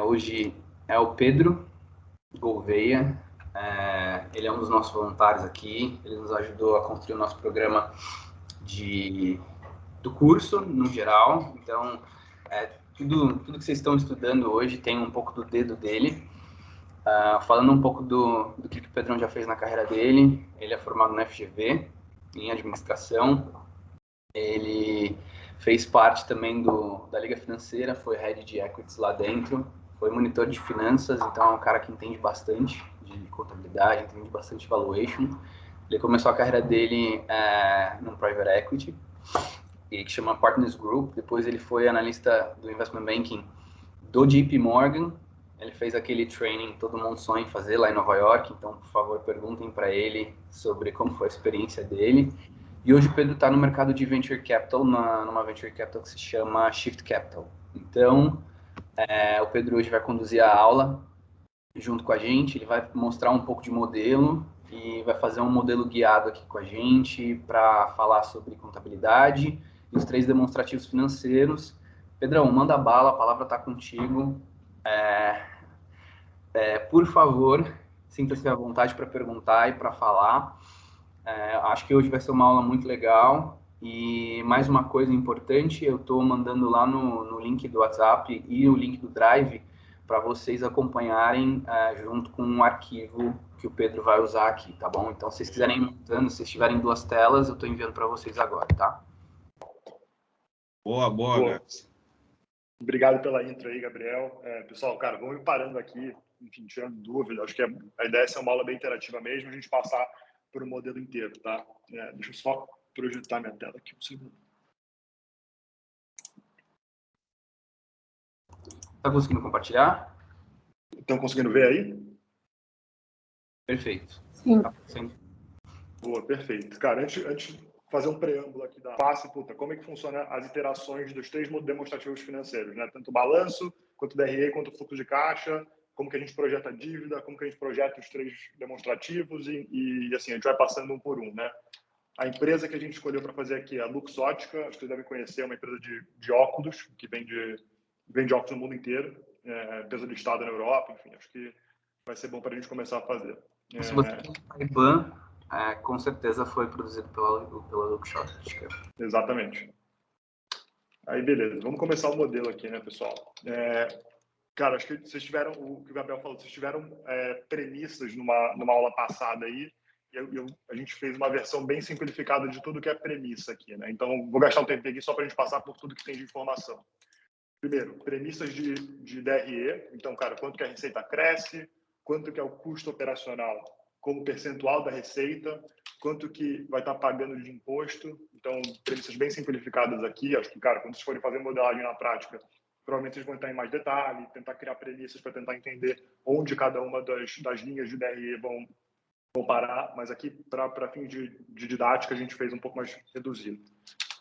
Hoje é o Pedro Gouveia. Ele é um dos nossos voluntários aqui. Ele nos ajudou a construir o nosso programa do curso, no geral. Então, tudo que vocês estão estudando hoje tem um pouco do dedo dele. Falando um pouco do que o Pedrão já fez na carreira dele, ele é formado no FGV, em administração. Ele fez parte também da Liga Financeira, foi head de equities lá dentro, foi monitor de finanças, então é um cara que entende bastante de contabilidade, entende bastante valuation. Ele começou a carreira dele no private equity, que chama Partners Group. Depois ele foi analista do investment banking do JP Morgan. Ele fez aquele training que todo mundo sonha em fazer lá em Nova York, então, por favor, perguntem para ele sobre como foi a experiência dele. E hoje o Pedro está no mercado de Venture Capital, numa Venture Capital que se chama Shift Capital. Então, o Pedro hoje vai conduzir a aula junto com a gente, ele vai mostrar um pouco de modelo e vai fazer um modelo guiado aqui com a gente para falar sobre contabilidade e os 3 demonstrativos financeiros. Pedrão, manda bala, a palavra está contigo. Por favor, sinta-se à vontade para perguntar e para falar. Acho que hoje vai ser uma aula muito legal. E mais uma coisa importante, eu estou mandando lá no link do WhatsApp e o link do Drive para vocês acompanharem junto com um arquivo que o Pedro vai usar aqui, tá bom? Então, se vocês quiserem ir montando, se tiverem 2 telas, eu estou enviando para vocês agora, tá? Boa, Gabs. Obrigado pela intro aí, Gabriel. Pessoal, cara, vamos ir parando aqui, enfim, tirando dúvida. Acho que a ideia é ser uma aula bem interativa mesmo, a gente passar por um modelo inteiro, tá? Deixa eu só projetar minha tela aqui um segundo. Tá conseguindo compartilhar? Estão conseguindo ver aí? Perfeito. Sim. Tá, sim. Boa, perfeito. Cara, antes de fazer um preâmbulo aqui da classe, como é que funciona as iterações dos 3 demonstrativos financeiros, né? Tanto o balanço, quanto o DRE, quanto o fluxo de caixa, como que a gente projeta a dívida, como que a gente projeta os 3 demonstrativos e assim, a gente vai passando um por um, né? A empresa que a gente escolheu para fazer aqui é a Luxótica, acho que vocês devem conhecer, é uma empresa de óculos, que vende óculos no mundo inteiro, empresa listada na Europa, enfim, acho que vai ser bom para a gente começar a fazer. Se você tem a IBAN, com certeza foi produzido pela Luxótica. Exatamente. Aí, beleza. Vamos começar o modelo aqui, né, pessoal? Cara, acho que vocês tiveram, o que o Gabriel falou, vocês tiveram premissas numa aula passada aí, e a gente fez uma versão bem simplificada de tudo que é premissa aqui, né? Então, vou gastar um tempo aqui só para a gente passar por tudo que tem de informação. Primeiro, premissas de DRE. Então, cara, quanto que a receita cresce, quanto que é o custo operacional como percentual da receita, quanto que vai estar pagando de imposto. Então, premissas bem simplificadas aqui. Acho que, cara, quando vocês forem fazer modelagem na prática, provavelmente vocês vão entrar em mais detalhe, tentar criar premissas para tentar entender onde cada uma das linhas de DRE vão parar, mas aqui, para fim de didática, a gente fez um pouco mais reduzido.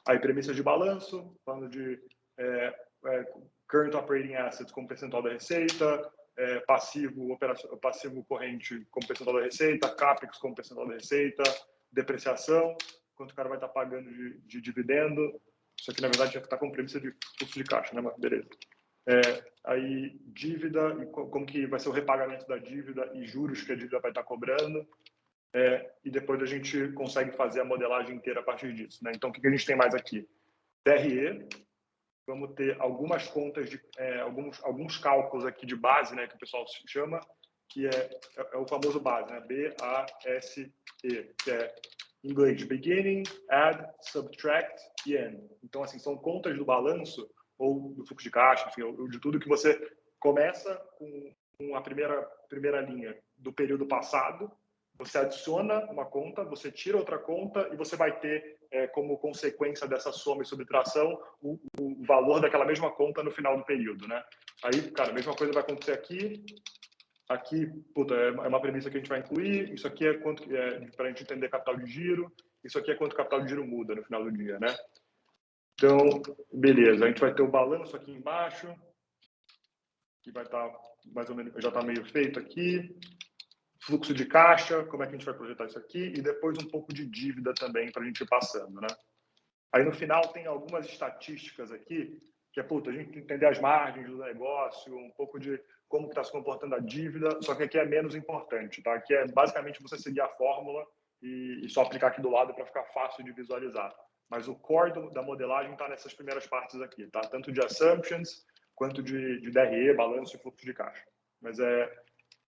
Aí, premissas de balanço, falando de current operating assets como percentual da receita, passivo corrente como percentual da receita, CAPEX como percentual da receita, depreciação, quanto o cara vai estar pagando de dividendo. Isso aqui, na verdade, está com premissa de fluxo de caixa, né? Mas beleza. Aí, dívida, e como que vai ser o repagamento da dívida e juros que a dívida vai estar cobrando. E depois a gente consegue fazer a modelagem inteira a partir disso, né? Então, o que a gente tem mais aqui? DRE, vamos ter algumas contas, alguns cálculos aqui de base, né, que o pessoal chama, que é o famoso base, né? BASE, que é em inglês beginning, add, subtract e end. Então, assim, são contas do balanço ou do fluxo de caixa, enfim, ou de tudo que você começa com a primeira linha do período passado, você adiciona uma conta, você tira outra conta e você vai ter como consequência dessa soma e subtração o valor daquela mesma conta no final do período, né? Aí, cara, a mesma coisa vai acontecer aqui. Aqui, puta, é uma premissa que a gente vai incluir. Isso aqui é quanto para a gente entender capital de giro. Isso aqui é quanto o capital de giro muda no final do dia, né? Então, beleza. A gente vai ter o balanço aqui embaixo, que vai estar mais ou menos, já está meio feito aqui. Fluxo de caixa, como é que a gente vai projetar isso aqui, e depois um pouco de dívida também para a gente ir passando, né? Aí no final tem algumas estatísticas aqui que é, puta, a gente entender as margens do negócio, um pouco de como está se comportando a dívida, só que aqui é menos importante, tá? Aqui é basicamente você seguir a fórmula e só aplicar aqui do lado para ficar fácil de visualizar. Mas o core da modelagem está nessas primeiras partes aqui, tá? Tanto de assumptions quanto de DRE, balanço e fluxo de caixa. Mas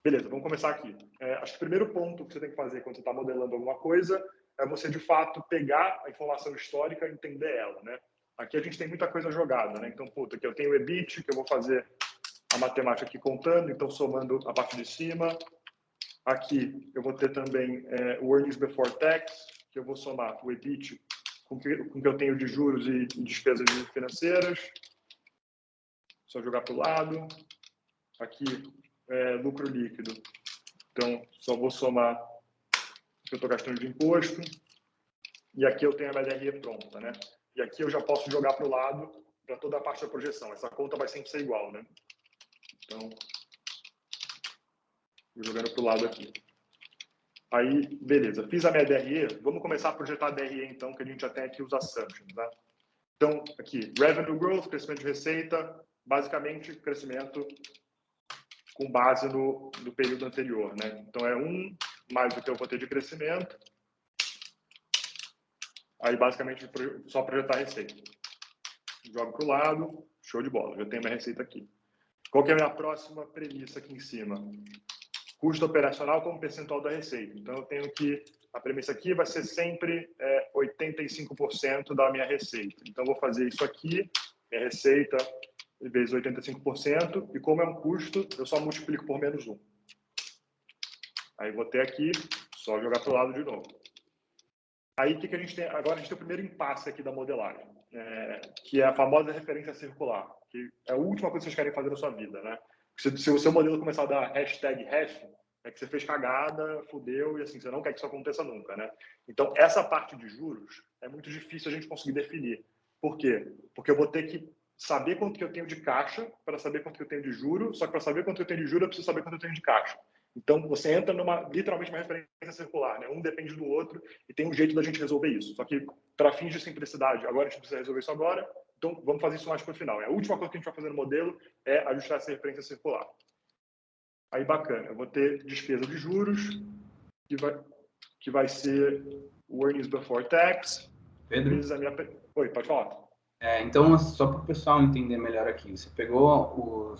beleza, vamos começar aqui. Acho que o primeiro ponto que você tem que fazer quando você está modelando alguma coisa é você, de fato, pegar a informação histórica e entender ela, né? Aqui a gente tem muita coisa jogada, né? Então, puta, aqui eu tenho o EBIT, que eu vou fazer a matemática aqui contando, então somando a parte de cima. Aqui eu vou ter também o Earnings Before Tax, que eu vou somar o EBIT com o que eu tenho de juros e despesas financeiras. Só jogar para o lado. Aqui, lucro líquido. Então, só vou somar o que eu estou gastando de imposto. E aqui eu tenho a minha DRE pronta, né? E aqui eu já posso jogar para o lado para toda a parte da projeção. Essa conta vai sempre ser igual, né? Então, vou jogando para o lado aqui. Aí, beleza. Fiz a minha DRE. Vamos começar a projetar a DRE, então, que a gente já tem aqui os assumptions, né? Então, aqui, revenue growth, crescimento de receita, basicamente, crescimento com base no período anterior, né? Então, é 1 mais o que eu vou ter de crescimento. Aí, basicamente, só projetar a receita. Jogo para o lado, show de bola. Já tenho minha receita aqui. Qual que é a minha próxima premissa aqui em cima? Custo operacional como percentual da receita. Então, eu tenho que... A premissa aqui vai ser sempre 85% da minha receita. Então, eu vou fazer isso aqui, minha receita vezes 85%, e como é um custo, eu só multiplico por menos 1. Aí, vou ter aqui, só jogar para o lado de novo. Aí, o que a gente tem? Agora, a gente tem o primeiro impasse aqui da modelagem, que é a famosa referência circular, que é a última coisa que vocês querem fazer na sua vida, né? Se o seu modelo começar a dar hashtag hash, é que você fez cagada, fudeu, e assim, você não quer que isso aconteça nunca, né? Então, essa parte de juros é muito difícil a gente conseguir definir. Por quê? Porque eu vou ter que saber quanto que eu tenho de caixa para saber quanto que eu tenho de juro, só que para saber quanto que eu tenho de juro, eu preciso saber quanto eu tenho de caixa. Então, você entra literalmente uma referência circular, né? Um depende do outro e tem um jeito da gente resolver isso. Só que, para fins de simplicidade, agora a gente precisa resolver isso agora, então vamos fazer isso mais para o final. A última coisa que a gente vai fazer no modelo é ajustar essa referência circular. Aí, bacana, eu vou ter despesa de juros, que vai ser o Earnings Before Tax. Pedro? Oi, pode falar. Então, só para o pessoal entender melhor aqui, você pegou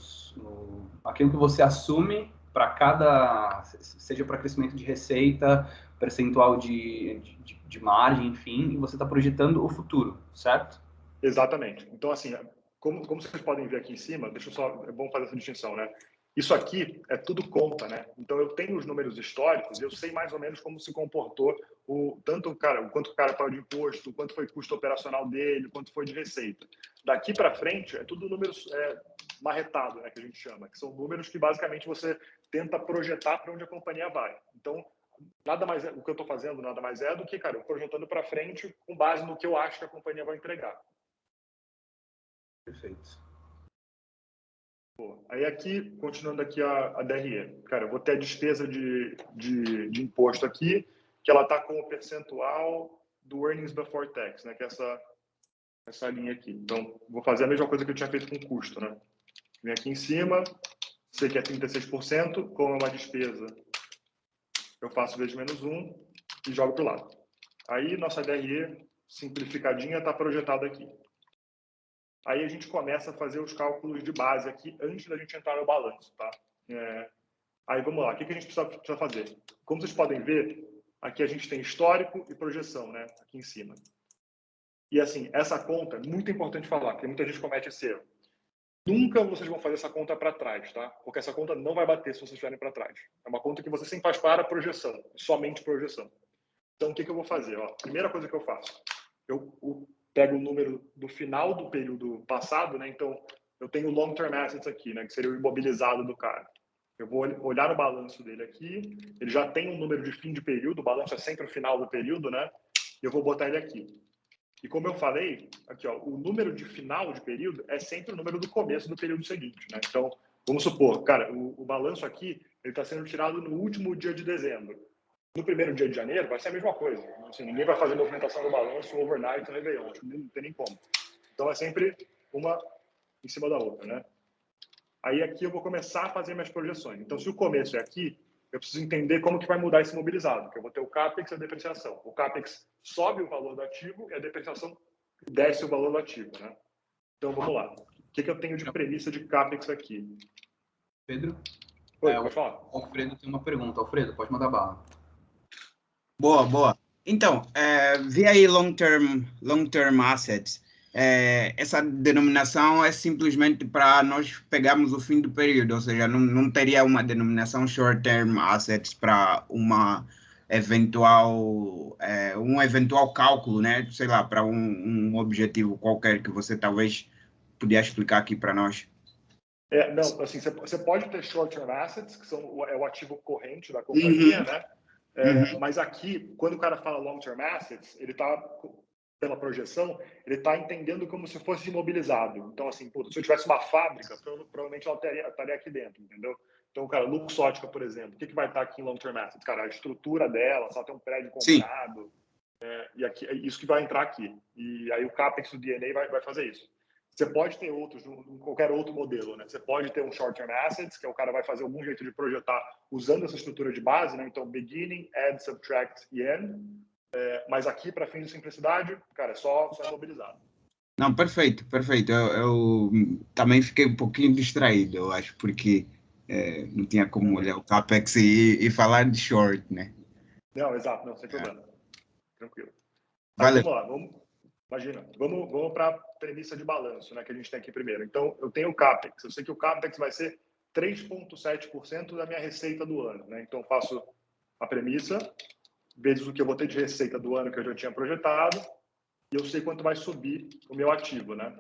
aquilo que você assume para cada, seja para crescimento de receita, percentual de margem, enfim, e você está projetando o futuro, certo? Exatamente. Então, assim, como vocês podem ver aqui em cima, é bom fazer essa distinção, né? Isso aqui é tudo conta, né? Então, eu tenho os números históricos e eu sei mais ou menos como se comportou o quanto o cara pagou de imposto, o quanto foi custo operacional dele, o quanto foi de receita. Daqui para frente, é tudo números marretado, né, que a gente chama, que são números que basicamente você tenta projetar para onde a companhia vai. Então, o que eu estou fazendo nada mais é do que, cara, eu projetando para frente com base no que eu acho que a companhia vai entregar. Perfeito. Aí aqui, continuando aqui a DRE, cara, eu vou ter a despesa de imposto aqui, que ela está com o percentual do Earnings Before Tax, né, que é essa linha aqui. Então, vou fazer a mesma coisa que eu tinha feito com custo, né? Vem aqui em cima, sei que é 36%, como é uma despesa, eu faço vezes menos 1 e jogo para o lado. Aí, nossa DRE simplificadinha está projetada aqui. Aí a gente começa a fazer os cálculos de base aqui antes da gente entrar no balanço, tá? Aí vamos lá, o que a gente precisa fazer? Como vocês podem ver, aqui a gente tem histórico e projeção, né? Aqui em cima. E assim, essa conta é muito importante falar, porque muita gente comete esse erro. Nunca vocês vão fazer essa conta para trás, tá? Porque essa conta não vai bater se vocês estiverem para trás. É uma conta que você sempre faz para projeção, somente projeção. Então, o que eu vou fazer? Ó, primeira coisa que eu faço, eu pego o número do final do período passado, né? Então, eu tenho o long-term assets aqui, né? Que seria o imobilizado do cara. Eu vou olhar no balanço dele aqui, ele já tem um número de fim de período, o balanço é sempre o final do período, né? E eu vou botar ele aqui. E como eu falei, aqui, ó, o número de final de período é sempre o número do começo do período seguinte, né? Então, vamos supor, cara, o balanço aqui, ele está sendo tirado no último dia de dezembro. No primeiro dia de janeiro vai ser a mesma coisa. Assim, ninguém vai fazer movimentação do balanço overnight no Réveillon, não tem nem como. Então é sempre uma em cima da outra, né? Aí aqui eu vou começar a fazer minhas projeções. Então, se o começo é aqui, eu preciso entender como que vai mudar esse mobilizado, que eu vou ter o CAPEX e a depreciação. O CAPEX sobe o valor do ativo e a depreciação desce o valor do ativo, né? Então, vamos lá. O que eu tenho de premissa de CAPEX aqui? Pedro? Oi, pode falar. O Alfredo tem uma pergunta. Alfredo, pode mandar bala. Boa, boa. Então, vi aí long-term assets. Essa denominação é simplesmente para nós pegarmos o fim do período, ou seja, não teria uma denominação short-term assets para um eventual cálculo, né? Sei lá, para um objetivo qualquer que você talvez pudesse explicar aqui para nós. Não, assim, você pode ter short-term assets, que é o ativo corrente da companhia, né? Mas aqui, quando o cara fala long-term assets, ele está, pela projeção, ele está entendendo como se fosse imobilizado. Então, assim, se eu tivesse uma fábrica, provavelmente ela estaria aqui dentro, entendeu? Então, cara, Luxótica, por exemplo, o que vai estar aqui em long-term assets? Cara, a estrutura dela, só tem um prédio comprado, e aqui, é isso que vai entrar aqui. E aí o CAPEX do DNA vai fazer isso. Você pode ter outros, qualquer outro modelo, né? Você pode ter um short-term assets, que o cara vai fazer algum jeito de projetar usando essa estrutura de base, né? Então, beginning, add, subtract e end. Mas aqui, para fins de simplicidade, cara, é só imobilizado. Não, perfeito, perfeito. Eu também fiquei um pouquinho distraído, eu acho, porque não tinha como olhar o CAPEX e falar de short, né? Não, exato, não, sem problema. Tranquilo. Valeu. Vamos lá, vamos para a premissa de balanço, né, que a gente tem aqui primeiro. Então, eu tenho o CAPEX. Eu sei que o CAPEX vai ser 3,7% da minha receita do ano, né? Então, eu faço a premissa, vezes o que eu vou ter de receita do ano que eu já tinha projetado, e eu sei quanto vai subir o meu ativo, né?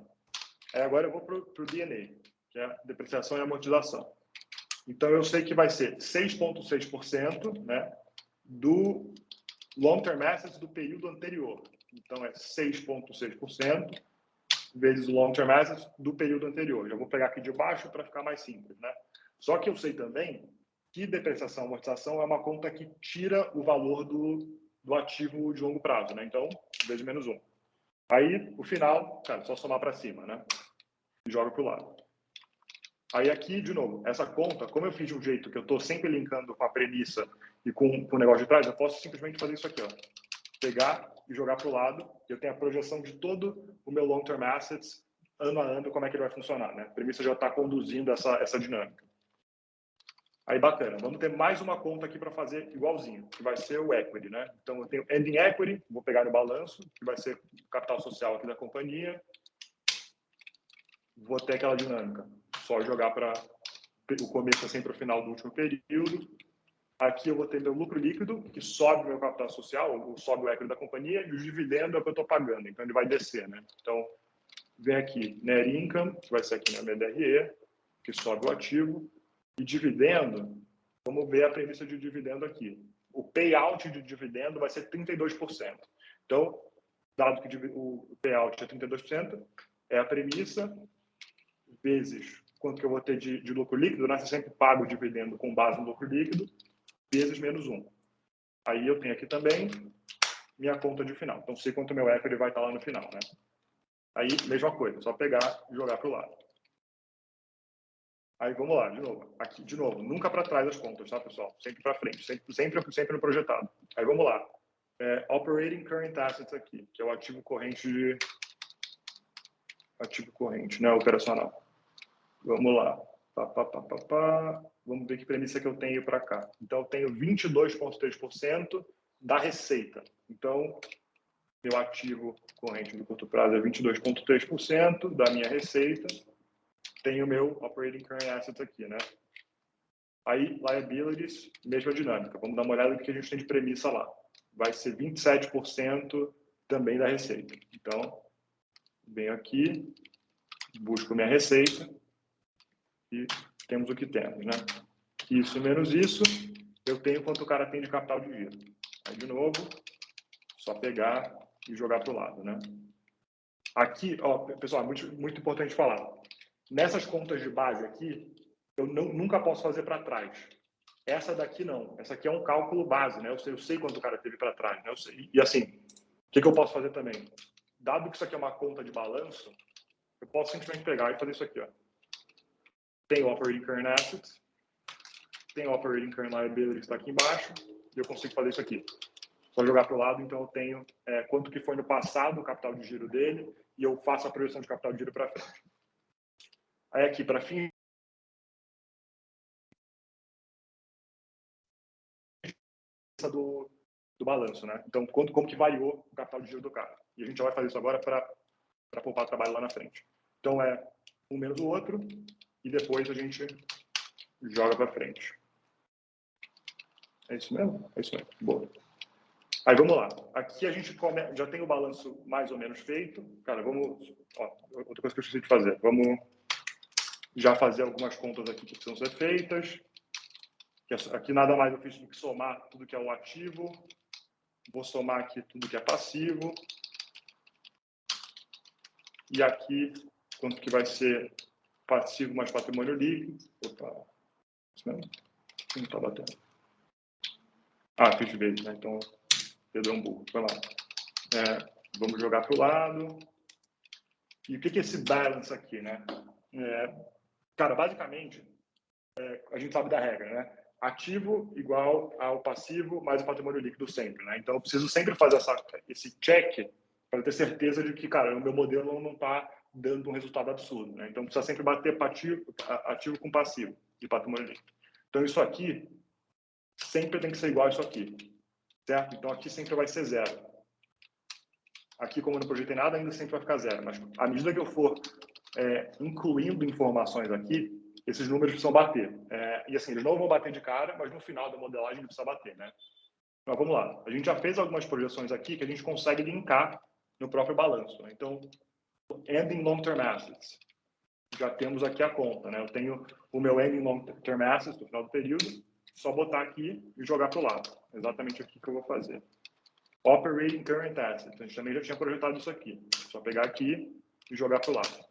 Aí agora eu vou para o D&A, que é depreciação e amortização. Então, eu sei que vai ser 6,6%, né, do long-term assets do período anterior. Então, é 6,6% vezes o long-term assets do período anterior. Já vou pegar aqui de baixo para ficar mais simples, né? Só que eu sei também que depreciação e amortização é uma conta que tira o valor do ativo de longo prazo, né? Então, vezes menos 1. Aí, o final, cara, só somar para cima, né? E joga para o lado. Aí aqui, de novo, essa conta, como eu fiz de um jeito que eu estou sempre linkando com a premissa e com o negócio de trás, eu posso simplesmente fazer isso aqui, ó. Pegar e jogar para o lado. Eu tenho a projeção de todo o meu long-term assets, ano a ano, como é que ele vai funcionar, né? A premissa já está conduzindo essa dinâmica. Aí, bacana. Vamos ter mais uma conta aqui para fazer igualzinho, que vai ser o equity, né? Então, eu tenho ending equity, vou pegar no balanço, que vai ser o capital social aqui da companhia. Vou ter aquela dinâmica. Só jogar para o começo sempre o final do último período. Aqui eu vou ter meu lucro líquido, que sobe meu capital social, ou sobe o equity da companhia, e o dividendo é o que eu estou pagando, então ele vai descer, né? Então, vem aqui net income, que vai ser aqui na minha DRE, que sobe o ativo, e dividendo, vamos ver a premissa de dividendo aqui. O payout de dividendo vai ser 32%. Então, dado que o payout é 32%, é a premissa, vezes quanto que eu vou ter de lucro líquido, né? Você sempre paga o dividendo com base no lucro líquido, vezes menos 1. Aí eu tenho aqui também minha conta de final. Então, sei quanto meu equity vai estar lá no final, né? Aí, mesma coisa, só pegar e jogar para o lado. Aí, vamos lá, de novo. Aqui, de novo, nunca para trás as contas, tá, pessoal? Sempre para frente, sempre no projetado. Aí, vamos lá. Operating Current Assets aqui, que é o ativo corrente né, operacional. Vamos lá. Vamos ver que premissa que eu tenho para cá. Então, eu tenho 22,3% da receita. Então, meu ativo corrente do curto prazo é 22,3% da minha receita. Tenho meu Operating Current Assets aqui, né? Aí, liabilities, mesma dinâmica. Vamos dar uma olhada no que a gente tem de premissa lá. Vai ser 27% também da receita. Então, venho aqui, busco minha receita e temos o que temos, né? Isso menos isso, eu tenho quanto o cara tem de capital de giro. Aí, de novo, só pegar e jogar para o lado, né? Aqui, ó, pessoal, muito importante falar. Nessas contas de base aqui, eu nunca posso fazer para trás. Essa daqui não. Essa aqui é um cálculo base, né? Eu sei quanto o cara teve para trás, né? E assim, o que eu posso fazer também? Dado que isso aqui é uma conta de balanço, eu posso simplesmente pegar e fazer isso aqui, ó. Tem o Operating Current Assets, tem o Operating Current Liability que está aqui embaixo, e eu consigo fazer isso aqui. Só jogar para o lado, então eu tenho quanto que foi no passado o capital de giro dele, e eu faço a projeção de capital de giro para frente. Aí aqui, para fim do balanço, né? Então, como que variou o capital de giro do cara. E a gente já vai fazer isso agora para poupar trabalho lá na frente. Então, é um menos o outro, e depois a gente joga para frente. É isso mesmo? É isso mesmo. Boa. Aí, vamos lá. Aqui a gente já tem o balanço mais ou menos feito. Cara, vamos... Ó, outra coisa que eu esqueci de fazer. Vamos já fazer algumas contas aqui que precisam ser feitas. Aqui nada mais eu fiz do que somar tudo que é o ativo. Vou somar aqui tudo que é passivo. E aqui, quanto que vai ser passivo mais patrimônio líquido. Opa, isso mesmo? Não está batendo. Ah, fiz vezes, né? Então, eu dei um burro. Vai lá. Vamos jogar para o lado. E o que é esse balance aqui, né? Cara, basicamente, a gente sabe da regra, né? Ativo igual ao passivo mais o patrimônio líquido sempre, né? Então, eu preciso sempre fazer esse check para ter certeza de que, cara, o meu modelo não está dando um resultado absurdo, né? Então, precisa sempre bater ativo com passivo de patrimônio líquido. Então, isso aqui sempre tem que ser igual a isso aqui, certo? Então, aqui sempre vai ser zero. Aqui, como eu não projetei nada, ainda sempre vai ficar zero. Mas, à medida que eu for incluindo informações aqui, esses números precisam bater. E assim, eles não vão bater de cara, mas no final da modelagem precisa bater, né? Mas vamos lá. A gente já fez algumas projeções aqui que a gente consegue linkar no próprio balanço, né? Então, ending long-term assets. Já temos aqui a conta, né? Eu tenho o meu ending long-term assets no final do período, só botar aqui e jogar para o lado. Exatamente aqui que eu vou fazer. Operating current assets. A gente também já tinha projetado isso aqui. Só pegar aqui e jogar para o lado.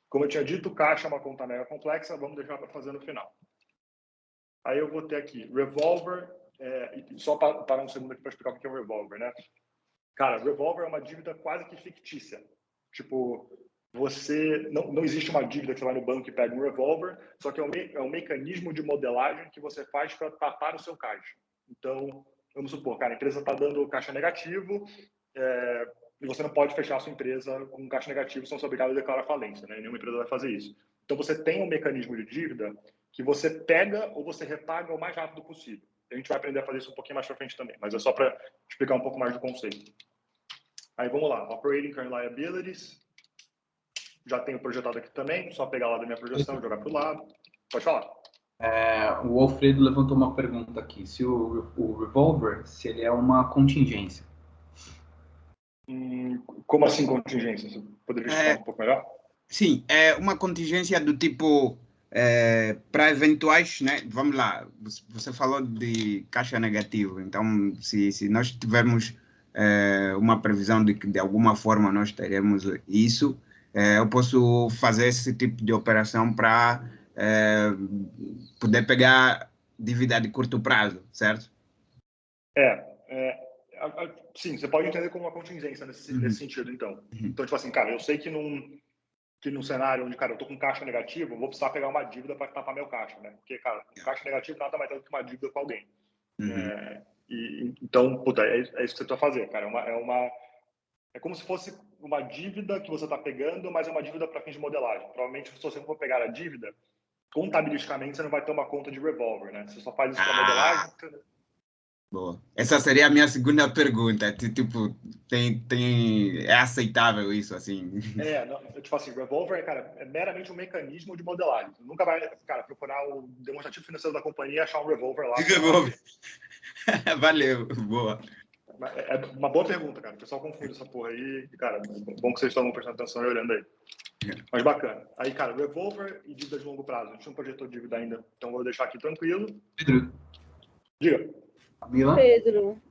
Como eu tinha dito, caixa é uma conta mega complexa, vamos deixar para fazer no final. Aí eu vou ter aqui revolver, só parar um segundo aqui para explicar o que é o revolver, né? Cara, revolver é uma dívida quase que fictícia. Tipo, não existe uma dívida que você vai no banco e pega um revolver, só que é um mecanismo de modelagem que você faz para tapar o seu caixa. Então, vamos supor, cara, a empresa está dando caixa negativo, e você não pode fechar a sua empresa com um caixa negativo, senão você é obrigado a declarar falência, né? Nenhuma empresa vai fazer isso. Então, você tem um mecanismo de dívida que você pega ou você repaga o mais rápido possível. A gente vai aprender a fazer isso um pouquinho mais para frente também, mas é só para explicar um pouco mais do conceito. Aí, vamos lá. Operating Current Liabilities. Já tenho projetado aqui também, só pegar lá da minha projeção e jogar para o lado. Pode falar. O Alfredo levantou uma pergunta aqui. Se o revolver, se ele é uma contingência. Como assim contingência? Você poderia explicar um pouco melhor? Sim, é uma contingência do tipo para eventuais, né? Vamos lá, você falou de caixa negativo, então se nós tivermos uma previsão de que de alguma forma nós teremos isso, eu posso fazer esse tipo de operação para poder pegar dívida de curto prazo, certo? Sim, você pode entender como uma contingência nesse sentido, então. Então, tipo assim, cara, eu sei que num cenário onde, cara, eu tô com caixa negativo, eu vou precisar pegar uma dívida para tapar meu caixa, né? Porque, cara, caixa negativo nada mais é do que uma dívida com alguém. Então, puta, é isso que você precisa fazer, cara. É como se fosse uma dívida que você está pegando, mas é uma dívida para fins de modelagem. Provavelmente, se você for pegar a dívida, contabilisticamente você não vai ter uma conta de revolver, né? Você só faz isso para modelagem. Boa. Essa seria a minha segunda pergunta. Tipo, é aceitável isso, assim? Tipo assim, revolver, cara, é meramente um mecanismo de modelagem. Você nunca vai, cara, procurar o demonstrativo financeiro da companhia e achar um revolver lá. Valeu, boa. É uma boa pergunta, cara. O pessoal confunde essa porra aí. E, cara, bom que vocês estão prestando atenção e olhando aí. Mas bacana. Aí, cara, revolver e dívida de longo prazo. A gente não projetou dívida ainda, então vou deixar aqui tranquilo. Pedro. Diga. Pedro,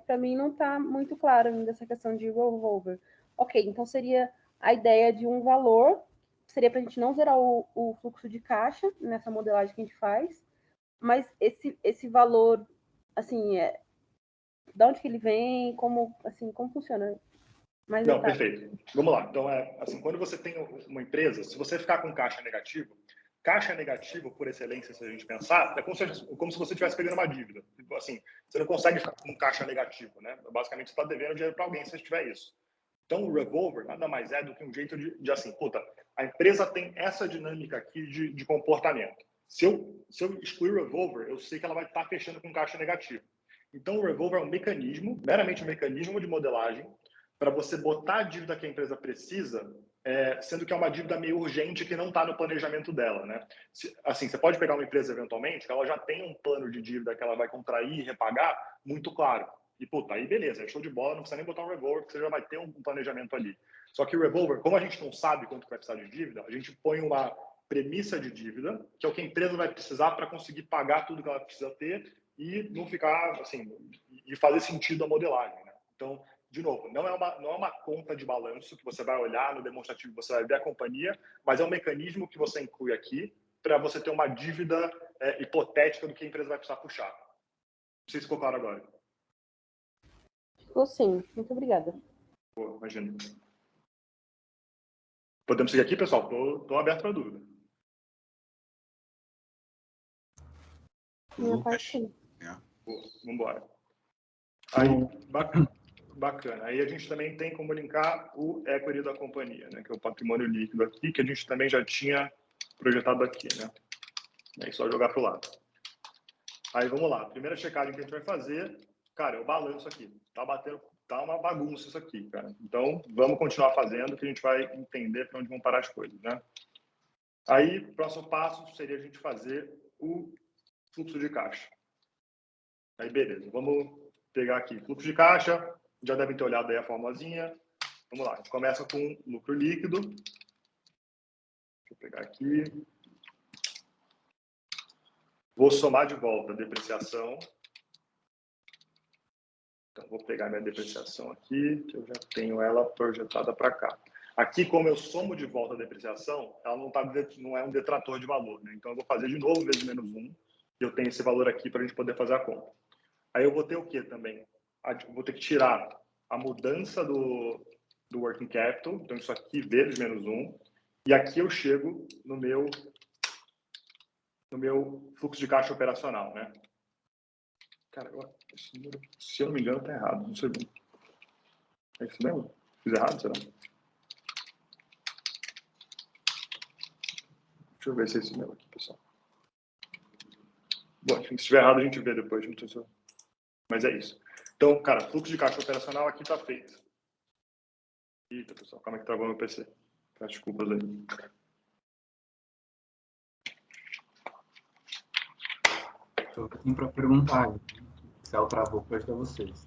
para mim não está muito claro ainda essa questão de revolver. Ok, então seria a ideia de um valor, seria para a gente não zerar o fluxo de caixa nessa modelagem que a gente faz, mas esse valor, assim, de onde que ele vem, como funciona? mais Não, detalhes. perfeito. Vamos lá. Então, assim, quando você tem uma empresa, se você ficar com caixa negativo por excelência, se a gente pensar, é como se você estivesse pegando uma dívida. Tipo, assim, você não consegue ficar com caixa negativo, né? Basicamente, você está devendo dinheiro para alguém se você tiver isso. Então, o revolver nada mais é do que um jeito de assim, puta, a empresa tem essa dinâmica aqui de comportamento. Se eu excluir o revolver, eu sei que ela vai estar fechando com caixa negativo. Então, o revolver é um mecanismo, meramente um mecanismo de modelagem, para você botar a dívida que a empresa precisa, sendo que é uma dívida meio urgente que não está no planejamento dela, né? Assim, você pode pegar uma empresa eventualmente que ela já tem um plano de dívida que ela vai contrair e repagar muito claro. E, puta, aí beleza, é show de bola, não precisa nem botar um revolver, porque você já vai ter um planejamento ali. Só que o revolver, como a gente não sabe quanto vai precisar de dívida, a gente põe uma premissa de dívida, que é o que a empresa vai precisar para conseguir pagar tudo que ela precisa ter e não ficar, assim, e fazer sentido a modelagem, né? Então, de novo, não é uma conta de balanço que você vai olhar no demonstrativo, você vai ver a companhia, mas é um mecanismo que você inclui aqui para você ter uma dívida hipotética do que a empresa vai precisar puxar. Não sei se ficou claro agora. Ficou sim. Muito obrigada. Pô, imagina. Podemos seguir aqui, pessoal? Estou aberto para dúvida. Minha parte sim. Vamos embora. Aí, bacana. Aí a gente também tem como linkar o equity da companhia, né? Que é o patrimônio líquido aqui, que a gente também já tinha projetado aqui, né? É só jogar para o lado. Aí vamos lá. A primeira checagem que a gente vai fazer, cara, é o balanço aqui. Tá uma bagunça isso aqui, cara. Então, vamos continuar fazendo, que a gente vai entender para onde vão parar as coisas, né? Aí, próximo passo seria a gente fazer o fluxo de caixa. Aí, beleza. Vamos pegar aqui fluxo de caixa. Já devem ter olhado aí a formulazinha. Vamos lá. A gente começa com lucro líquido. Deixa eu pegar aqui. Vou somar de volta a depreciação. Então, vou pegar minha depreciação aqui, que eu já tenho ela projetada para cá. Aqui, como eu somo de volta a depreciação, ela não é um detrator de valor, né? Então, eu vou fazer de novo vezes menos 1, e eu tenho esse valor aqui para a gente poder fazer a conta. Aí, eu vou ter o quê também? Vou ter que tirar a mudança do working capital, então isso aqui vezes menos 1, e aqui eu chego no meu fluxo de caixa operacional, né? Cara, esse número, se eu não me engano, tá errado. Não sei bem. É isso mesmo? Fiz errado, será? Deixa eu ver se é isso mesmo aqui, pessoal. Bom, enfim, se estiver errado, a gente vê depois. Não sei se... Mas é isso. Então, cara, fluxo de caixa operacional aqui tá feito. Eita, pessoal, calma que travou meu PC. Peço desculpas aí. Estou aqui para perguntar. Se ela travou, pode dar vocês.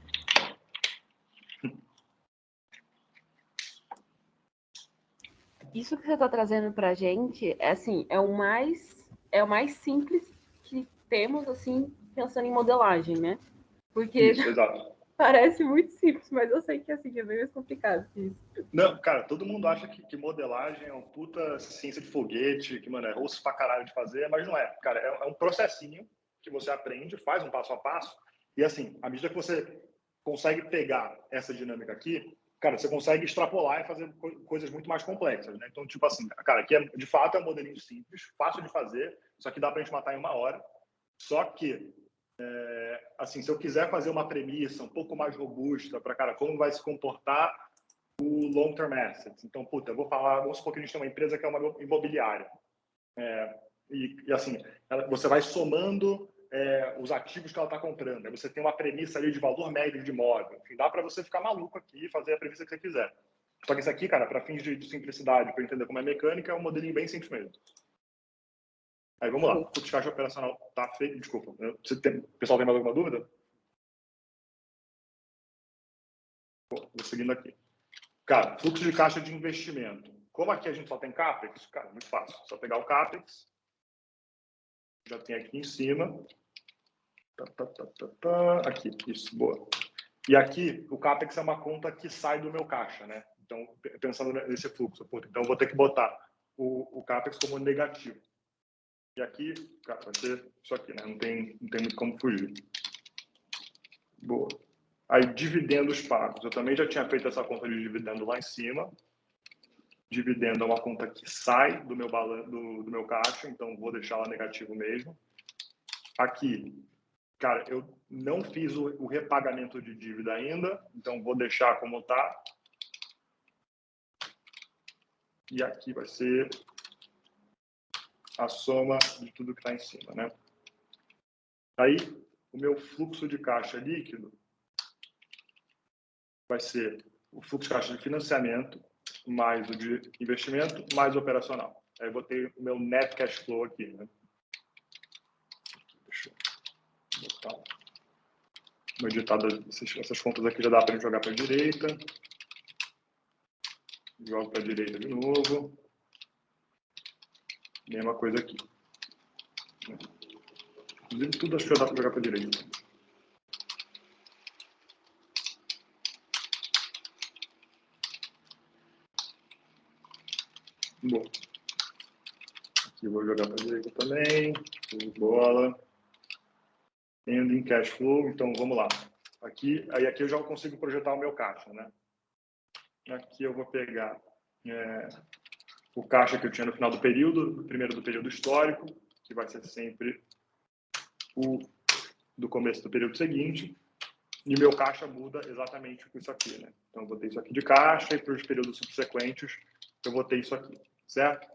Isso que você está trazendo para a gente é assim, é o mais simples que temos assim pensando em modelagem, né? Porque Isso, exato. parece muito simples, mas eu sei que assim é bem mais complicado que isso. Não, cara, todo mundo acha que modelagem é uma puta ciência de foguete, que, mano, é osso pra caralho de fazer, mas não é. Cara, é um processinho que você aprende, faz um passo a passo, e assim, à medida que você consegue pegar essa dinâmica aqui, cara, você consegue extrapolar e fazer coisas muito mais complexas, né? Então, tipo assim, cara, aqui de fato é um modelinho simples, fácil de fazer, só que dá pra gente matar em 1 hora. Só que, assim, se eu quiser fazer uma premissa um pouco mais robusta para, cara, como vai se comportar o long-term assets. Então, puta, vamos supor que a gente tem uma empresa que é uma imobiliária. E assim, você vai somando os ativos que ela está comprando. Aí você tem uma premissa ali de valor médio de imóvel. Enfim, dá para você ficar maluco aqui e fazer a premissa que você quiser. Só que isso aqui, cara, para fins de simplicidade, para entender como é mecânica, é um modelinho bem simples mesmo. Aí vamos lá. O fluxo de caixa operacional está feito. Desculpa. O pessoal tem mais alguma dúvida? Vou seguindo aqui. Cara, fluxo de caixa de investimento. Como aqui a gente só tem CAPEX, cara, muito fácil. Só pegar o CAPEX. Já tem aqui em cima. Aqui, isso, boa. E aqui, o CAPEX é uma conta que sai do meu caixa, né? Então, pensando nesse fluxo, então eu vou ter que botar o CAPEX como negativo. E aqui, cara, vai ser isso aqui, né? Não tem muito como fugir. Boa. Aí, dividendos pagos. Eu também já tinha feito essa conta de dividendo lá em cima. Dividendo é uma conta que sai do meu balanço, do meu caixa, então vou deixar ela negativo mesmo. Aqui, cara, eu não fiz o repagamento de dívida ainda, então vou deixar como tá. E aqui vai ser a soma de tudo que está em cima, né? Aí, o meu fluxo de caixa líquido vai ser o fluxo de caixa de financiamento, mais o de investimento, mais o operacional. Aí eu botei o meu net cash flow aqui, né? Deixa eu botar uma editada. Essas contas aqui já dá para jogar para a direita. Jogo para a direita de novo. Mesma coisa aqui. Inclusive, tudo acho que já dá para jogar para a direita. Bom. Aqui eu vou jogar para a direita também. Bola. Ending cash flow. Então, vamos lá. Aqui eu já consigo projetar o meu caixa, né? Aqui eu vou pegar o caixa que eu tinha no final do período, primeiro do período histórico, que vai ser sempre o do começo do período seguinte, e meu caixa muda exatamente com isso aqui, né? Então, eu botei isso aqui de caixa e para os períodos subsequentes eu botei isso aqui, certo?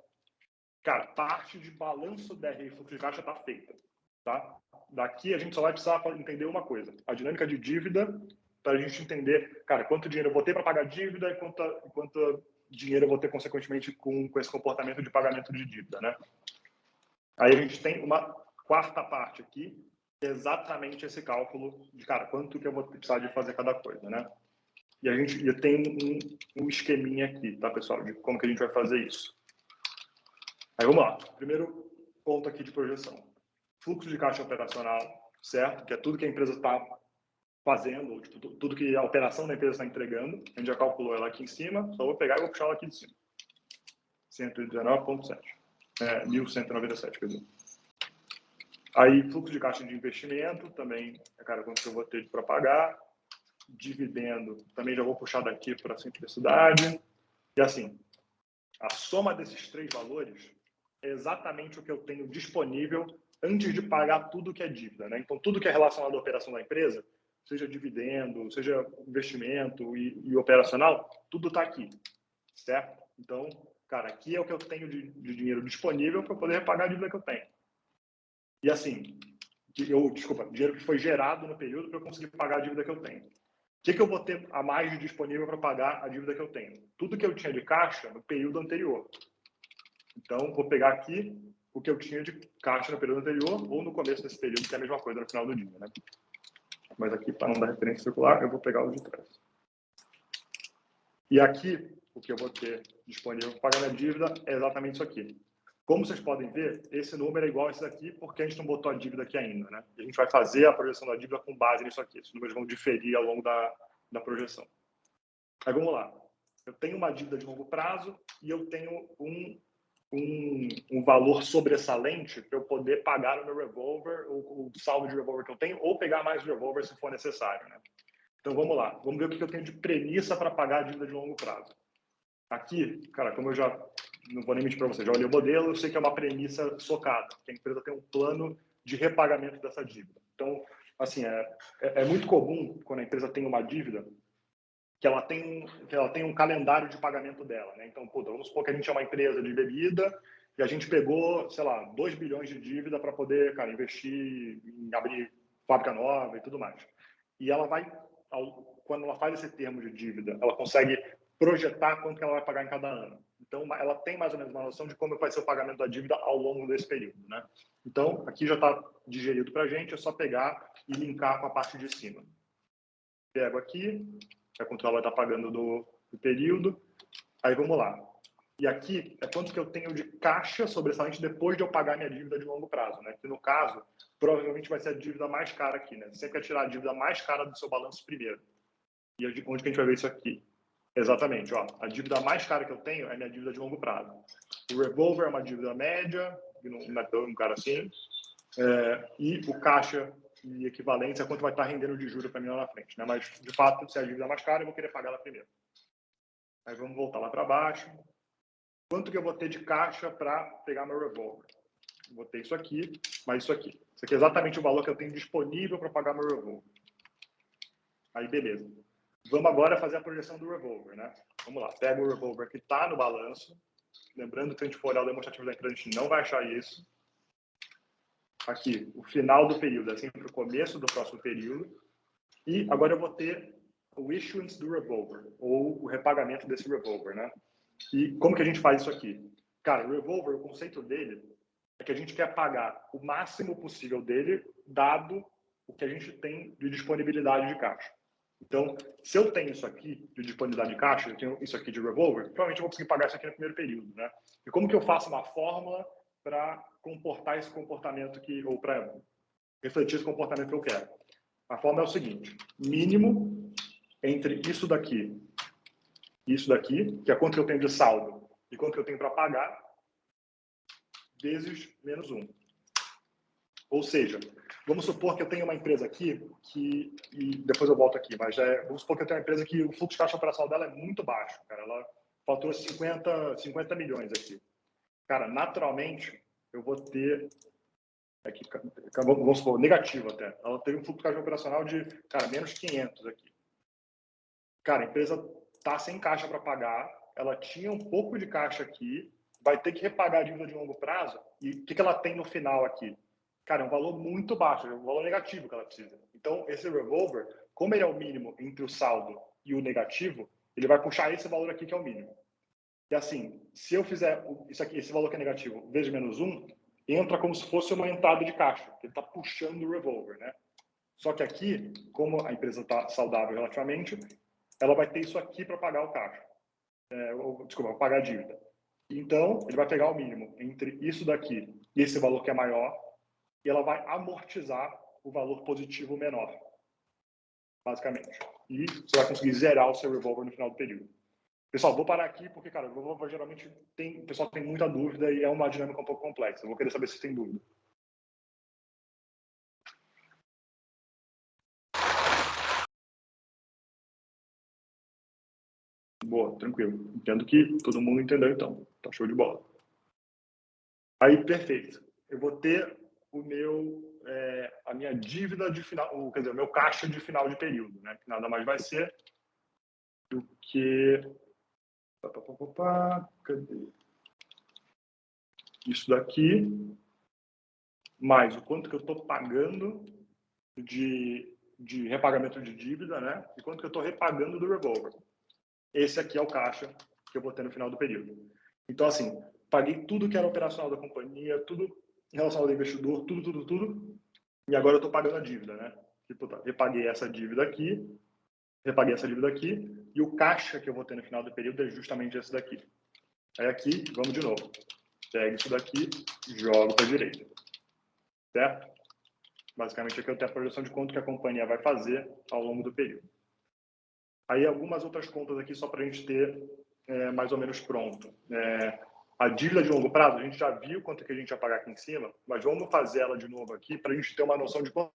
Cara, parte de balanço DRE e fluxo de caixa está feita, tá? Daqui a gente só vai precisar entender uma coisa, a dinâmica de dívida, para a gente entender, cara, quanto dinheiro eu vou ter para pagar dívida e quanto dinheiro eu vou ter, consequentemente, com esse comportamento de pagamento de dívida, né? Aí a gente tem uma quarta parte aqui, exatamente esse cálculo de, cara, quanto que eu vou precisar de fazer cada coisa, né? E a gente tem um esqueminha aqui, tá, pessoal, de como que a gente vai fazer isso. Aí vamos lá. Primeiro ponto aqui de projeção. Fluxo de caixa operacional, certo? Que é tudo que a empresa está fazendo, tipo, tudo que a operação da empresa está entregando. A gente já calculou ela aqui em cima, só vou pegar e vou puxar ela aqui de cima. 119,7. 1.197, quer dizer. Aí, fluxo de caixa de investimento, também, cara, quanto que eu vou ter para pagar. Dividendo, também já vou puxar daqui para simplicidade. E assim, a soma desses três valores é exatamente o que eu tenho disponível antes de pagar tudo que é dívida, né? Então, tudo que é relacionado à operação da empresa, seja dividendo, seja investimento e operacional, tudo está aqui, certo? Então, cara, aqui é o que eu tenho de dinheiro disponível para poder repagar a dívida que eu tenho. E assim, dinheiro que foi gerado no período para eu conseguir pagar a dívida que eu tenho. O que eu vou ter a mais de disponível para pagar a dívida que eu tenho? Tudo que eu tinha de caixa no período anterior. Então, vou pegar aqui o que eu tinha de caixa no período anterior ou no começo desse período, que é a mesma coisa no final do dia, né? Mas aqui, para não dar referência circular, eu vou pegar o de trás. E aqui, o que eu vou ter disponível para pagar a dívida é exatamente isso aqui. Como vocês podem ver, esse número é igual a esse daqui, porque a gente não botou a dívida aqui ainda, né? E a gente vai fazer a projeção da dívida com base nisso aqui. Esses números vão diferir ao longo da projeção. Aí vamos lá. Eu tenho uma dívida de longo prazo e eu tenho um valor sobressalente para eu poder pagar o meu revolver, o saldo de revolver que eu tenho, ou pegar mais revolver se for necessário, né? Então vamos lá. Vamos ver o que eu tenho de premissa para pagar a dívida de longo prazo. Aqui, cara, como eu já não vou nem mentir para você, já olhei o modelo, eu sei que é uma premissa socada, que a empresa tem um plano de repagamento dessa dívida. Então, assim, é muito comum, quando a empresa tem uma dívida, que ela tem um calendário de pagamento dela, né? Então, vamos supor que a gente é uma empresa de bebida e a gente pegou, sei lá, 2 bilhões de dívida para poder, cara, investir em abrir fábrica nova e tudo mais. E ela vai, quando ela faz esse termo de dívida, ela consegue projetar quanto que ela vai pagar em cada ano. Então, ela tem mais ou menos uma noção de como vai ser o pagamento da dívida ao longo desse período, né? Então, aqui já está digerido para a gente, é só pegar e linkar com a parte de cima. Pego aqui, a controla está pagando do período, aí vamos lá. E aqui é quanto que eu tenho de caixa sobressalente depois de eu pagar minha dívida de longo prazo, né? Que no caso, provavelmente vai ser a dívida mais cara aqui, né? Você sempre quer tirar a dívida mais cara do seu balanço primeiro. E onde que a gente vai ver isso aqui? Exatamente, ó. A dívida mais cara que eu tenho é minha dívida de longo prazo. O revolver é uma dívida média, que não é tão cara assim. E o caixa e equivalência a quanto vai estar rendendo de juros para mim lá na frente, né? Mas, de fato, se a dívida é mais cara, eu vou querer pagar ela primeiro. Aí vamos voltar lá para baixo. Quanto que eu vou ter de caixa para pegar meu revolver? Vou ter isso aqui, mais isso aqui. Isso aqui é exatamente o valor que eu tenho disponível para pagar meu revolver. Aí, beleza. Vamos agora fazer a projeção do revolver, né? Vamos lá. Pega o revolver que está no balanço. Lembrando que se a gente for olhar o demonstrativo da empresa, a gente não vai achar isso. Aqui, o final do período, é sempre o começo do próximo período. E agora eu vou ter o issuance do revolver, ou o repagamento desse revolver, né? E como que a gente faz isso aqui? Cara, o revolver, o conceito dele é que a gente quer pagar o máximo possível dele, dado o que a gente tem de disponibilidade de caixa. Então, se eu tenho isso aqui de disponibilidade de caixa, eu tenho isso aqui de revolver, provavelmente eu vou conseguir pagar isso aqui no primeiro período, né? E como que eu faço uma fórmula para comportar esse comportamento ou para refletir esse comportamento que eu quero? A fórmula é o seguinte: mínimo entre isso daqui e isso daqui, que é quanto que eu tenho de saldo e quanto que eu tenho para pagar, vezes menos 1. Ou seja, vamos supor que eu tenho uma empresa aqui e depois eu volto aqui, mas vamos supor que eu tenho uma empresa que o fluxo de caixa operacional dela é muito baixo, cara. Ela faturou 50 milhões aqui. Cara, naturalmente, eu vou ter aqui, vamos supor, negativo até. Ela teve um fluxo de caixa operacional de, cara, menos 500 aqui. Cara, a empresa tá sem caixa para pagar, ela tinha um pouco de caixa aqui, vai ter que repagar a dívida de longo prazo, e o que ela tem no final aqui? Cara, é um valor muito baixo, é um valor negativo que ela precisa. Então, esse revolver, como ele é o mínimo entre o saldo e o negativo, ele vai puxar esse valor aqui que é o mínimo. E assim, se eu fizer isso aqui, esse valor que é negativo, vezes menos 1, entra como se fosse uma entrada de caixa. Ele está puxando o revolver, né? Só que aqui, como a empresa está saudável relativamente, ela vai ter isso aqui para pagar o caixa. Desculpa, pagar a dívida. Então, ele vai pegar o mínimo entre isso daqui e esse valor que é maior, e ela vai amortizar o valor positivo menor, basicamente. E você vai conseguir zerar o seu revolver no final do período. Pessoal, vou parar aqui porque, cara, o revolver geralmente o pessoal tem muita dúvida e é uma dinâmica um pouco complexa. Eu vou querer saber se tem dúvida. Boa, tranquilo. Entendo que todo mundo entendeu, então. Tá show de bola. Aí, perfeito. Eu vou ter a minha dívida de final, quer dizer, o meu caixa de final de período, né? Que nada mais vai ser do que... Cadê? Isso daqui, mais o quanto que eu estou pagando de repagamento de dívida, né? E quanto que eu estou repagando do revolver. Esse aqui é o caixa que eu vou ter no final do período. Então, assim, paguei tudo que era operacional da companhia, tudo em relação ao investidor, tudo. E agora eu estou pagando a dívida, né? Tipo, tá, repaguei essa dívida aqui, e o caixa que eu vou ter no final do período é justamente esse daqui. Aí aqui, vamos de novo. Pego isso daqui, jogo para a direita. Certo? Basicamente aqui eu tenho a projeção de quanto que a companhia vai fazer ao longo do período. Aí algumas outras contas aqui só para a gente ter mais ou menos pronto. A dívida de longo prazo, a gente já viu quanto que a gente vai pagar aqui em cima, mas vamos fazer ela de novo aqui para a gente ter uma noção de quanto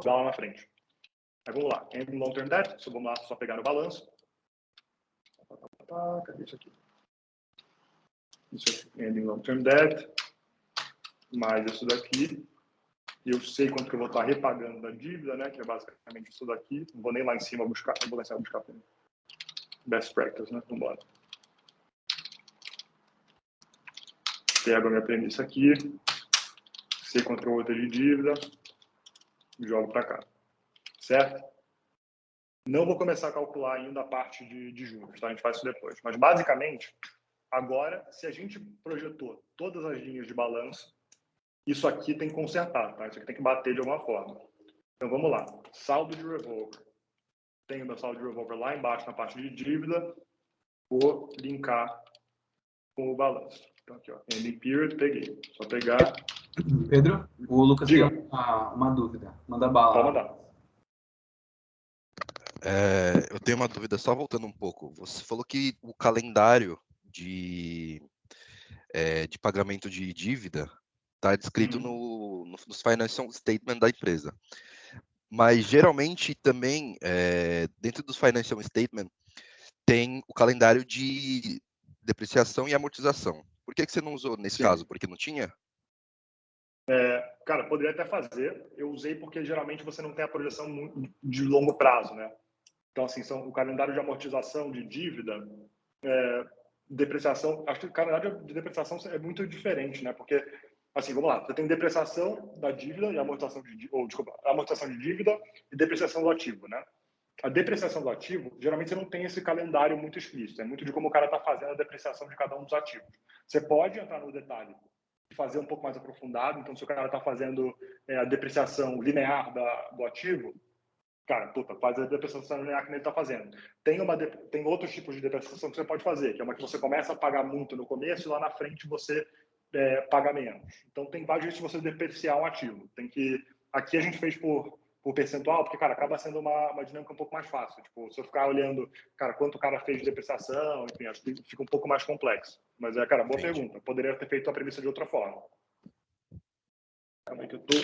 dá lá na frente. Aí vamos lá. Ending long term debt, vamos lá só pegar no balanço. Cadê isso aqui? Isso aqui, ending long term debt, mais isso daqui. E eu sei quanto que eu vou estar repagando da dívida, né? Que é basicamente isso daqui. Não vou nem lá em cima buscar, não vou lá em cima buscar best practice, né? Vamos embora. Pego a minha premissa aqui, sei quanto que eu vou ter de dívida, jogo para cá. Certo? Não vou começar a calcular ainda a parte de juros, tá? A gente faz isso depois. Mas, basicamente, agora, se a gente projetou todas as linhas de balanço, isso aqui tem que consertar, tá? Isso aqui tem que bater de alguma forma. Então, vamos lá. Saldo de revolver. Tenho meu saldo de revolver lá embaixo, na parte de dívida. Vou linkar com o balanço. Então, aqui, ó. Ending period, peguei. Só pegar... Pedro, o Lucas Diga. tem uma dúvida. Manda bala. Pode mandar. Eu tenho uma dúvida, só voltando um pouco. Você falou que o calendário de pagamento de dívida Está descrito nos financial statement da empresa. Mas, geralmente, também, dentro dos financial statement, tem o calendário de depreciação e amortização. Por que você não usou nesse caso? Porque não tinha? Cara, poderia até fazer. Eu usei porque, geralmente, você não tem a projeção de longo prazo, né? Então, assim, o calendário de amortização de dívida, depreciação, acho que o calendário de depreciação é muito diferente, né? Porque, assim, vamos lá, você tem depreciação da dívida e amortização amortização de dívida e depreciação do ativo, né? A depreciação do ativo, geralmente você não tem esse calendário muito explícito, é muito de como o cara está fazendo a depreciação de cada um dos ativos. Você pode entrar no detalhe e fazer um pouco mais aprofundado, então se o cara está fazendo a depreciação linear do ativo, cara, faz a depreciação linear que ele está fazendo. Tem outros tipos de depreciação que você pode fazer, que é uma que você começa a pagar muito no começo e lá na frente você paga menos. Então, tem vários jeitos de você depreciar um ativo. Aqui a gente fez por percentual, porque, cara, acaba sendo uma dinâmica um pouco mais fácil. Tipo, se eu ficar olhando, cara, quanto o cara fez de depreciação, enfim, acho que fica um pouco mais complexo. Mas, cara, boa pergunta. Poderia ter feito a premissa de outra forma. Calma aí que eu tô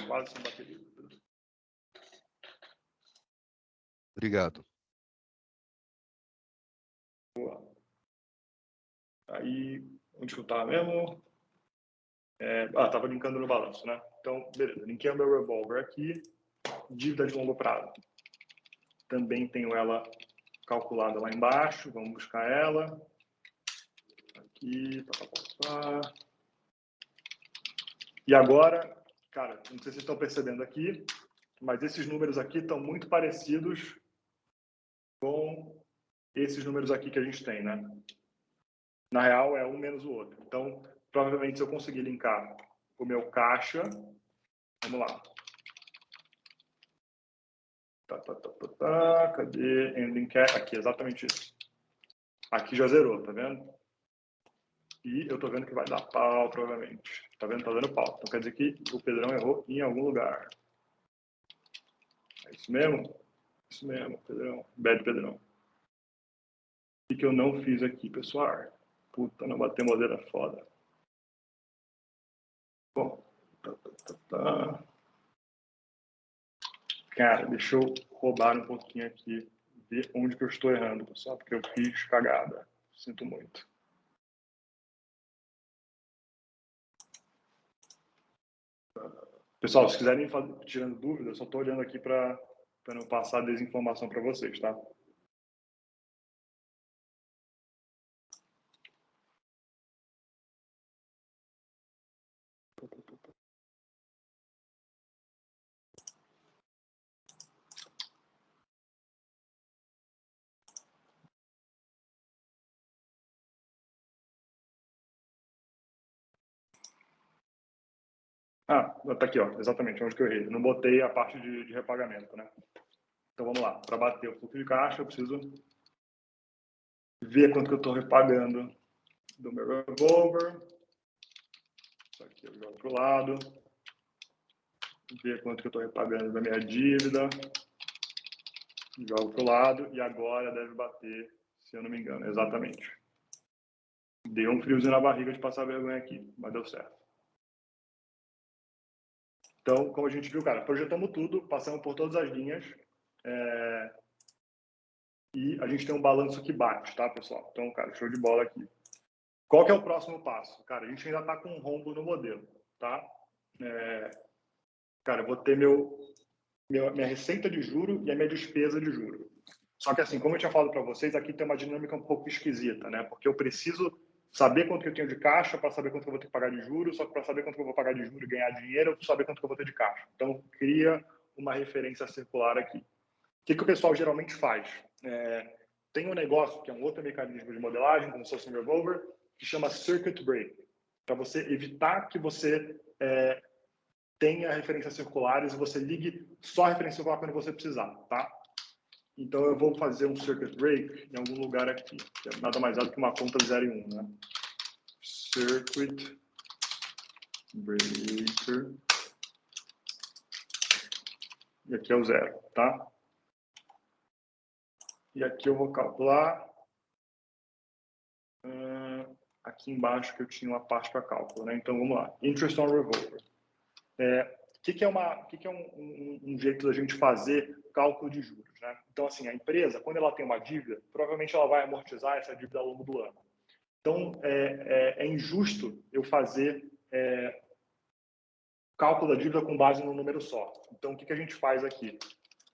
quase sem bateria. Obrigado. Boa. Aí, onde que eu estava mesmo? Estava linkando no balanço, né? Então, beleza. Linkei o meu revolver aqui. Dívida de longo prazo. Também tenho ela calculada lá embaixo. Vamos buscar ela. Aqui. E agora, cara, não sei se vocês estão percebendo aqui, mas esses números aqui estão muito parecidos com esses números aqui que a gente tem, né? Na real, é um menos o outro. Então, provavelmente, se eu conseguir linkar o meu caixa, vamos lá. Cadê? Ending cash? Aqui, exatamente isso. Aqui já zerou, tá vendo? E eu tô vendo que vai dar pau, provavelmente. Tá vendo? Tá dando pau. Então quer dizer que o Pedrão errou em algum lugar. É isso mesmo? Isso mesmo, Pedrão. Bad Pedrão. O que eu não fiz aqui, pessoal? Puta, não bater moleira foda. Bom. Cara, deixa eu roubar um pouquinho aqui. Ver onde que eu estou errando, pessoal. Porque eu fiz cagada. Sinto muito. Pessoal, se quiserem tirando dúvidas, eu só estou olhando aqui para não passar desinformação para vocês, tá? Tá aqui, ó, exatamente onde que eu errei. Eu não botei a parte de repagamento, né? Então vamos lá. Para bater o fluxo de caixa, eu preciso ver quanto que eu estou repagando do meu revolver. Isso aqui eu jogo para o lado. Ver quanto que eu estou repagando da minha dívida. Jogo para o lado. E agora deve bater, se eu não me engano, exatamente. Deu um friozinho na barriga de passar vergonha aqui, mas deu certo. Então, como a gente viu, cara, projetamos tudo, passamos por todas as linhas. E a gente tem um balanço que bate, tá, pessoal? Então, cara, show de bola aqui. Qual que é o próximo passo? Cara, a gente ainda está com um rombo no modelo, tá? Cara, eu vou ter minha receita de juro e a minha despesa de juro. Só que assim, como eu tinha falado para vocês, aqui tem uma dinâmica um pouco esquisita, né? Porque eu preciso saber quanto que eu tenho de caixa para saber quanto que eu vou ter que pagar de juros, só que para saber quanto que eu vou pagar de juros e ganhar dinheiro, eu preciso saber quanto que eu vou ter de caixa. Então, cria uma referência circular aqui. O que o pessoal geralmente faz? Tem um negócio, que é um outro mecanismo de modelagem, como se fosse um revolver, que chama circuit break, para você evitar que você tenha referências circulares e você ligue só a referência circular quando você precisar, tá? Então, eu vou fazer um circuit break em algum lugar aqui, que é nada mais é do que uma conta de 0 e 1, né? Circuit breaker. E aqui é o 0, tá? E aqui eu vou calcular aqui embaixo que eu tinha uma parte para cálculo, né? Então, vamos lá. Interest on revolver. O que é um jeito da gente fazer cálculo de juros, né? Então, assim, a empresa, quando ela tem uma dívida, provavelmente ela vai amortizar essa dívida ao longo do ano. Então, é injusto eu fazer cálculo da dívida com base num número só. Então, o que a gente faz aqui?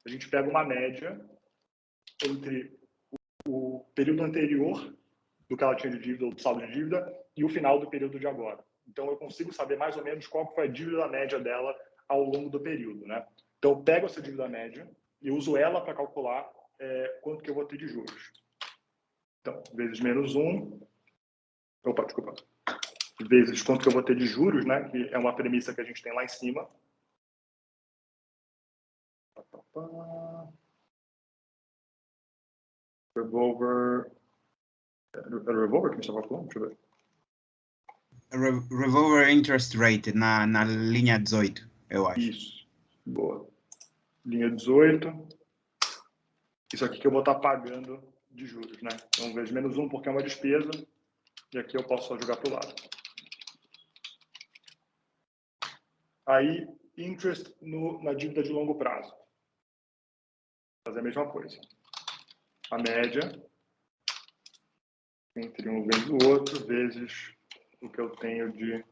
A gente pega uma média entre o período anterior do que ela tinha de dívida, ou do saldo de dívida, e o final do período de agora. Então, eu consigo saber mais ou menos qual foi a dívida média dela ao longo do período, né? Então, eu pego essa dívida média e uso ela para calcular quanto que eu vou ter de juros. Então, vezes menos 1... Opa, desculpa. Vezes quanto que eu vou ter de juros, né? Que é uma premissa que a gente tem lá em cima. Revolver... Era revolver que a gente estava falando? Deixa eu ver. Revolver interest rate na linha 18, eu acho. Isso. Boa. Linha 18. Isso aqui que eu vou estar pagando de juros, né? Então, vezes menos 1 porque é uma despesa. E aqui eu posso só jogar para o lado. Aí, interest na dívida de longo prazo. Fazer a mesma coisa. A média entre um vezes o outro, vezes o que eu tenho de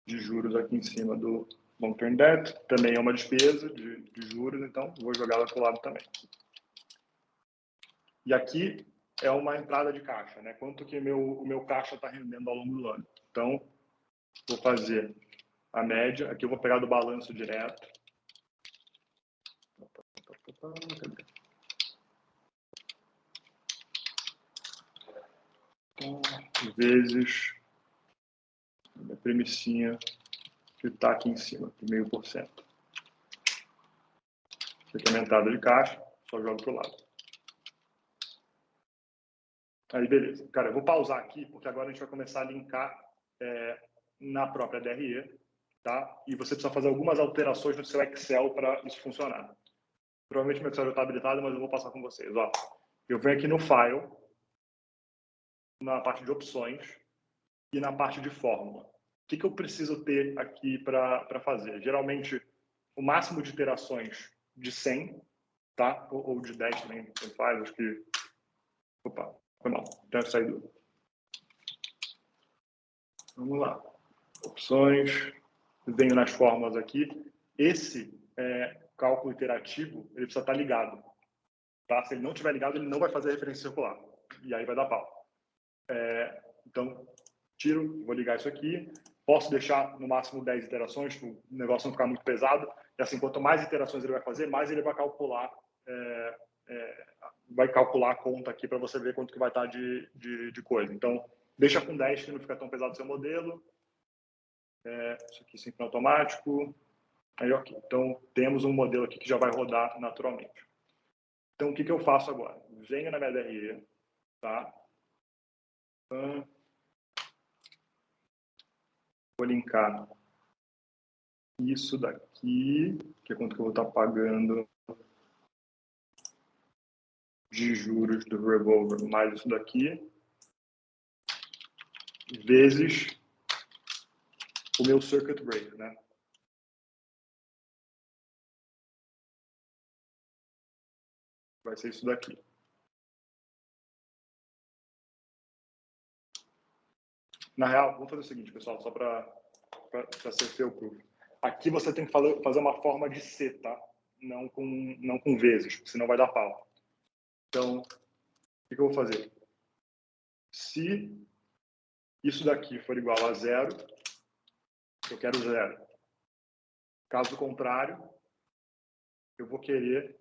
juros aqui em cima do long-term debt. Também é uma despesa de juros, então vou jogar lá para o lado também. E aqui é uma entrada de caixa, né? Quanto que o meu caixa está rendendo ao longo do ano. Então, vou fazer a média. Aqui eu vou pegar do balanço direto. Vezes a premissinha que está aqui em cima, de 0,5%. Isso aqui é uma entrada de caixa, só jogo para o lado. Aí, beleza. Cara, eu vou pausar aqui, porque agora a gente vai começar a linkar na própria DRE, tá? E você precisa fazer algumas alterações no seu Excel para isso funcionar. Provavelmente meu Excel já está habilitado, mas eu vou passar com vocês. Ó, eu venho aqui no File, na parte de opções e na parte de fórmula. O que eu preciso ter aqui para fazer? Geralmente, o máximo de iterações de 100, tá? Ou de 10 também, você faz, acho que... Opa, foi mal, deve sair do... Vamos lá. Opções, venho nas fórmulas aqui. Esse cálculo iterativo, ele precisa estar ligado. Tá? Se ele não estiver ligado, ele não vai fazer referência circular. E aí vai dar pau. Então, tiro, vou ligar isso aqui. Posso deixar no máximo 10 iterações, para o negócio não ficar muito pesado. E assim, quanto mais iterações ele vai fazer, mais ele vai calcular a conta aqui para você ver quanto que vai estar de coisa. Então, deixa com 10 que não fica tão pesado o seu modelo. Isso aqui sempre automático. Aí, ok. Então, temos um modelo aqui que já vai rodar naturalmente. Então, o que eu faço agora? Venho na minha DRE, tá? Vou linkar isso daqui, que é quanto que eu vou estar pagando de juros do revolver, mais isso daqui, vezes o meu circuit break, né? Vai ser isso daqui. Na real, vamos fazer o seguinte, pessoal, só para ser fail-proof. Aqui você tem que fazer uma forma de C, tá? Não com vezes, senão vai dar pau. Então, o que eu vou fazer? Se isso daqui for igual a 0, eu quero 0. Caso contrário, eu vou querer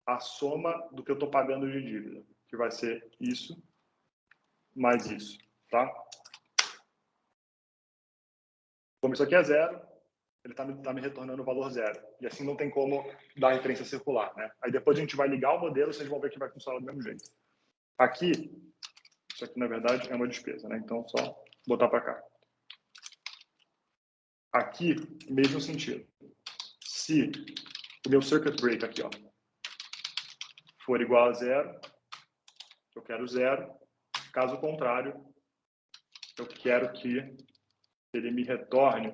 a soma do que eu estou pagando de dívida, que vai ser isso mais isso, tá? Como isso aqui é 0, ele tá me retornando o valor 0. E assim não tem como dar referência circular, né? Aí depois a gente vai ligar o modelo e vocês vão ver que vai funcionar do mesmo jeito. Aqui, isso aqui na verdade é uma despesa, né? Então só botar para cá. Aqui, mesmo sentido. Se o meu circuit break aqui, ó, for igual a 0, eu quero 0. Caso contrário, eu quero que ele me retorne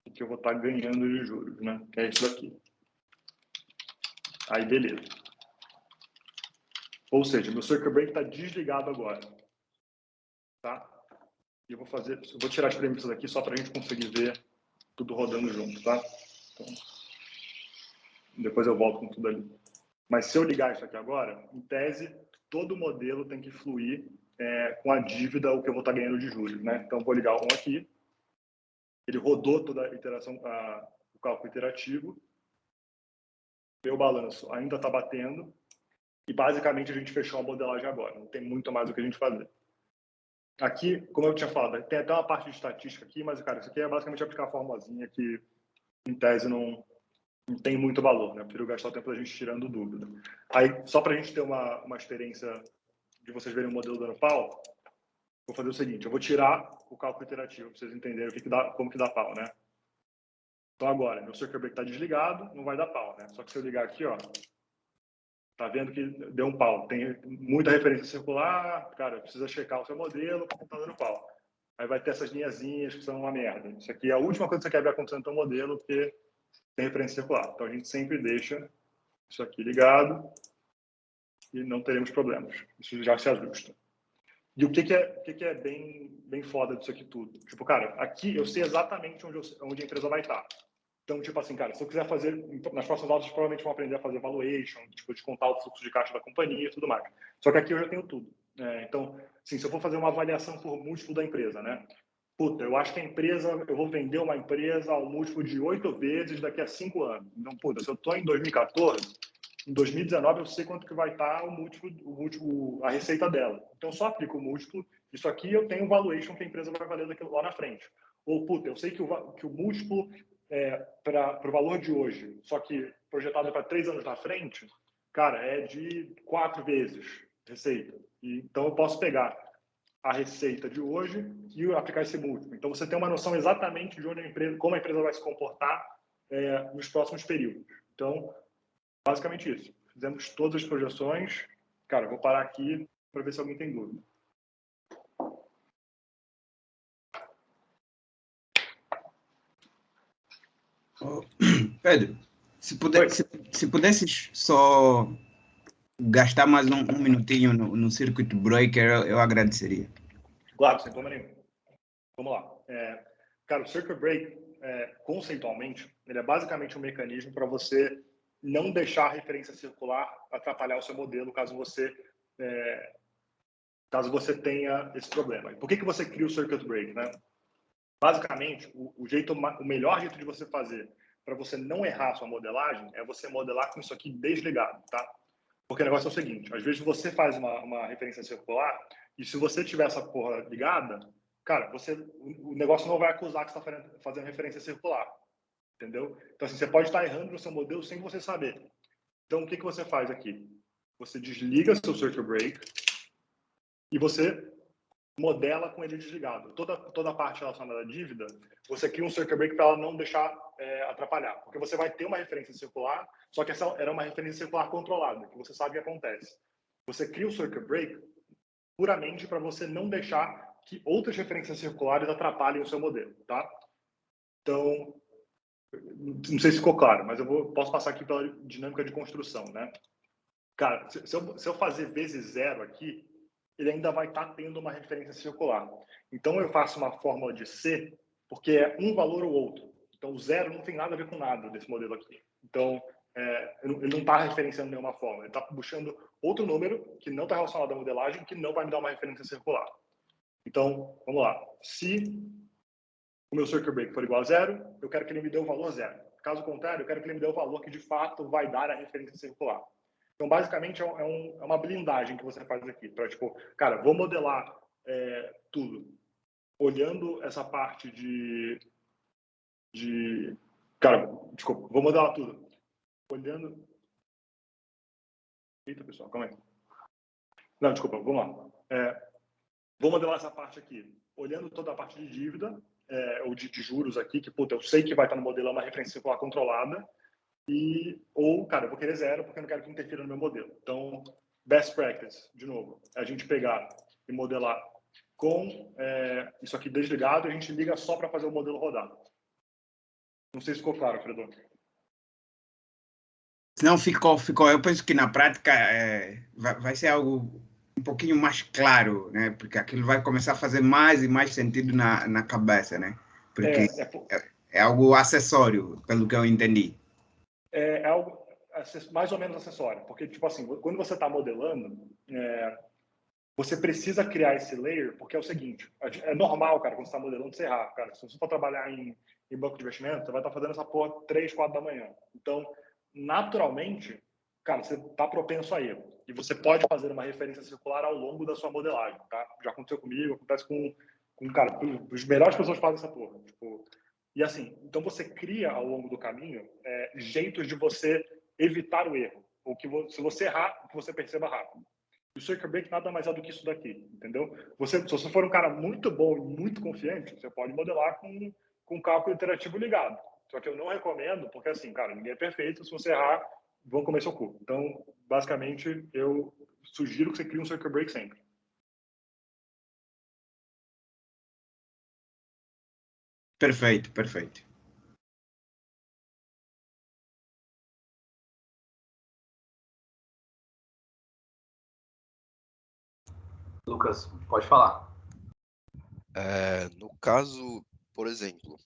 o que eu vou estar ganhando de juros, né? Que é isso aqui. Aí, beleza. Ou seja, meu circuit break está desligado agora. Tá? E eu vou tirar as premissas aqui só para a gente conseguir ver tudo rodando junto, tá? Então, depois eu volto com tudo ali. Mas se eu ligar isso aqui agora, em tese, todo modelo tem que fluir com a dívida o que eu vou estar ganhando de juros, né? Então, vou ligar um aqui. Ele rodou toda a iteração, o cálculo iterativo. Meu balanço ainda está batendo. E, basicamente, a gente fechou a modelagem agora. Não tem muito mais o que a gente fazer. Aqui, como eu tinha falado, tem até uma parte de estatística aqui, mas, cara, isso aqui é basicamente aplicar a formulazinha que, em tese, não tem muito valor, né? Eu prefiro gastar o tempo da gente tirando dúvida. Aí, só para a gente ter uma experiência de vocês verem o modelo dando pau, vou fazer o seguinte, eu vou tirar o cálculo iterativo, para vocês entenderem como que dá pau, né? Então, agora, meu circuit break está desligado, não vai dar pau, né? Só que se eu ligar aqui, ó, tá vendo que deu um pau. Tem muita referência circular, cara, precisa checar o seu modelo, porque tá dando pau. Aí vai ter essas linhazinhas que são uma merda. Isso aqui é a última coisa que você quer ver acontecendo no seu modelo, porque tem referência circular. Então, a gente sempre deixa isso aqui ligado e não teremos problemas. Isso já se ajusta. E o que é bem foda disso aqui tudo? Tipo, cara, aqui eu sei exatamente onde a empresa vai estar. Então, tipo assim, cara, se eu quiser fazer, nas próximas aulas, provavelmente vão aprender a fazer valuation, tipo, de contar o fluxo de caixa da companhia e tudo mais. Só que aqui eu já tenho tudo. Então, assim, se eu for fazer uma avaliação por múltiplo da empresa, né? Puta, eu acho que a empresa, eu vou vender uma empresa ao múltiplo de 8 vezes daqui a 5 anos. Então, puta, se eu estou em 2014, em 2019 eu sei quanto que vai estar o múltiplo, a receita dela. Então, eu só aplico o múltiplo. Isso aqui eu tenho o valuation que a empresa vai valer lá na frente. Ou, puta, eu sei que o múltiplo para o valor de hoje, só que projetado para 3 anos na frente, cara, é de 4 vezes receita. Então, eu posso pegar a receita de hoje e aplicar esse múltiplo. Então, você tem uma noção exatamente de onde como a empresa vai se comportar nos próximos períodos. Então, basicamente isso. Fizemos todas as projeções. Cara, eu vou parar aqui para ver se alguém tem dúvida. Pedro, se pudesses só gastar mais um minutinho no circuit breaker, eu agradeceria. Claro, sem problema nenhum. Vamos lá. Cara, o circuit break, conceitualmente, ele é basicamente um mecanismo para você não deixar a referência circular atrapalhar o seu modelo caso você tenha esse problema. Por que você cria o circuit break, né? Basicamente, o melhor jeito de você fazer para você não errar a sua modelagem é você modelar com isso aqui desligado, tá? Porque o negócio é o seguinte, às vezes você faz uma referência circular e se você tiver essa porra ligada, cara, o negócio não vai acusar que você está fazendo referência circular, entendeu? Então, assim, você pode estar errando no seu modelo sem você saber. Então, o que você faz aqui? Você desliga seu circuit break e você modela com ele desligado. Toda a parte relacionada à dívida, você cria um circuit break para ela não deixar atrapalhar. Porque você vai ter uma referência circular, só que essa era uma referência circular controlada, que você sabe o que acontece. Você cria o circuit break puramente para você não deixar que outras referências circulares atrapalhem o seu modelo, tá? Então, não sei se ficou claro, mas posso passar aqui pela dinâmica de construção, né? Cara, se eu fazer vezes 0 aqui, ele ainda vai estar tendo uma referência circular. Então, eu faço uma fórmula de C, porque é um valor ou outro. Então, o 0 não tem nada a ver com nada desse modelo aqui. Então, ele não está referenciando nenhuma fórmula. Ele está buscando outro número que não está relacionado à modelagem, que não vai me dar uma referência circular. Então, vamos lá. Se o meu circuit break for igual a 0, eu quero que ele me dê o valor 0. Caso contrário, eu quero que ele me dê o valor que, de fato, vai dar a referência circular. Então, basicamente, é uma blindagem que você faz aqui. Para, tipo, cara, vou modelar tudo. Olhando essa parte Cara, desculpa, vou modelar tudo. Olhando... Eita, pessoal, calma aí. Não, desculpa, vamos lá. Vou modelar essa parte aqui. Olhando toda a parte de dívida, ou de juros aqui, que, puta, eu sei que vai estar no modelo, é uma referência circular controlada. Ou, cara, eu vou querer 0 porque eu não quero que interfira no meu modelo. Então, best practice, de novo, é a gente pegar e modelar com isso aqui desligado, a gente liga só para fazer o modelo rodar. Não sei se ficou claro, Fredo. Não ficou. Eu penso que na prática vai ser algo um pouquinho mais claro, né? Porque aquilo vai começar a fazer mais e mais sentido na cabeça, né? Porque é algo acessório, pelo que eu entendi. É algo mais ou menos acessório, porque, tipo assim, quando você está modelando, você precisa criar esse layer, porque é o seguinte, é normal, cara, quando você está modelando, você errar, cara. Se você for trabalhar em banco de investimento, você vai estar fazendo essa porra 3, 4 da manhã. Então, naturalmente, cara, você está propenso a erro. E você pode fazer uma referência circular ao longo da sua modelagem, tá? Já aconteceu comigo, acontece com cara, os melhores pessoas fazem essa porra. Tipo, e assim, então você cria ao longo do caminho jeitos de você evitar o erro. Ou que se você errar, que você perceba rápido. O circuit break nada mais é do que isso daqui, entendeu? Se você for um cara muito bom e muito confiante, você pode modelar com cálculo iterativo ligado. Só que eu não recomendo, porque assim, cara, ninguém é perfeito, se você errar, vão comer seu cu. Então, basicamente, eu sugiro que você crie um circuit break sempre. Perfeito, perfeito. Lucas, pode falar. No caso, por exemplo,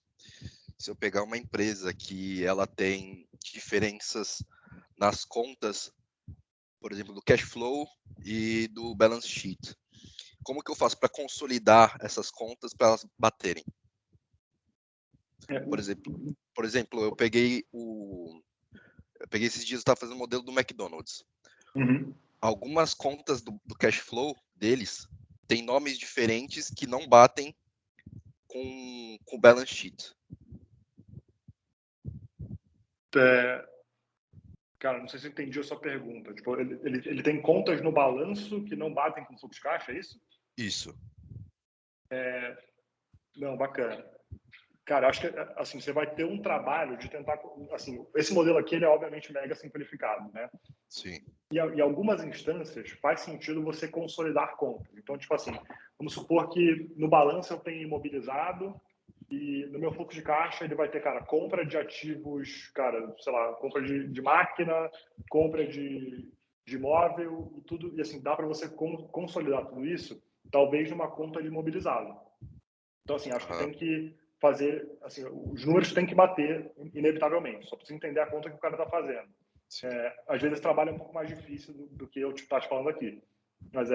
se eu pegar uma empresa que ela tem diferenças nas contas, por exemplo, do cash flow e do balance sheet, como que eu faço para consolidar essas contas para elas baterem? Por exemplo, eu peguei esses dias, eu estava fazendo o modelo do McDonald's. Uhum. Algumas contas do cash flow deles têm nomes diferentes que não batem com o balance sheet. Cara, não sei se eu entendi a sua pergunta. Tipo, ele tem contas no balanço que não batem com o fluxo de caixa, é isso? Isso. Não, bacana. Cara, acho que assim, você vai ter um trabalho de tentar, assim, esse modelo aqui ele é obviamente mega simplificado, né? Sim. E em algumas instâncias faz sentido você consolidar contas. Então, tipo assim, vamos supor que no balanço eu tenho imobilizado e no meu fluxo de caixa ele vai ter, cara, compra de ativos, cara, sei lá, compra de máquina, compra de imóvel e tudo. E assim, dá para você consolidar tudo isso, talvez numa conta de imobilizado. Então, assim, acho que tem que fazer, assim, os números têm que bater inevitavelmente, só precisa entender a conta que o cara está fazendo. Às vezes trabalho é um pouco mais difícil do que eu estar te falando aqui, mas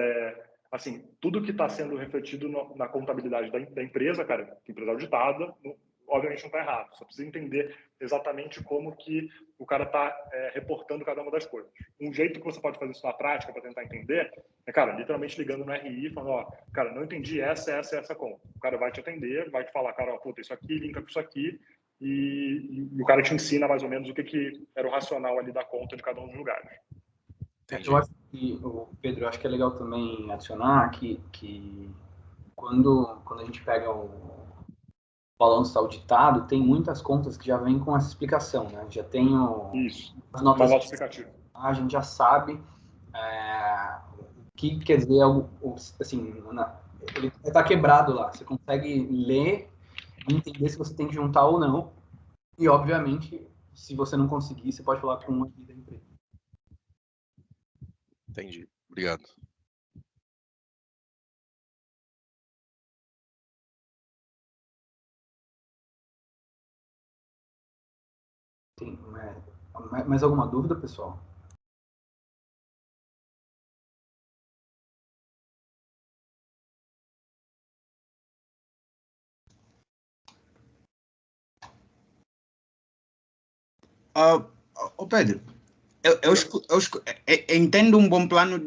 assim, tudo que está sendo refletido na contabilidade da empresa, cara, que a empresa é auditada, obviamente não está errado, só precisa entender exatamente como que o cara está reportando cada uma das coisas. Um jeito que você pode fazer isso na prática para tentar entender é, cara, literalmente ligando no RI, falando, ó, cara, não entendi essa conta. O cara vai te atender, vai te falar, cara, ó, puta, isso aqui linka com isso aqui, e o cara te ensina mais ou menos o que era o racional ali da conta de cada um dos lugares. Entendi. Eu acho que, Pedro, eu acho que é legal também adicionar que quando a gente pega o balanço auditado, tem muitas contas que já vêm com essa explicação, né? Já tem Isso, as notas uma nota explicativa. A gente já sabe o que quer dizer, assim, ele está quebrado lá. Você consegue ler e entender se você tem que juntar ou não. E, obviamente, se você não conseguir, você pode falar com uma da empresa. Entendi. Obrigado. Tem mais alguma dúvida, pessoal? Pedro, eu entendo um bom plano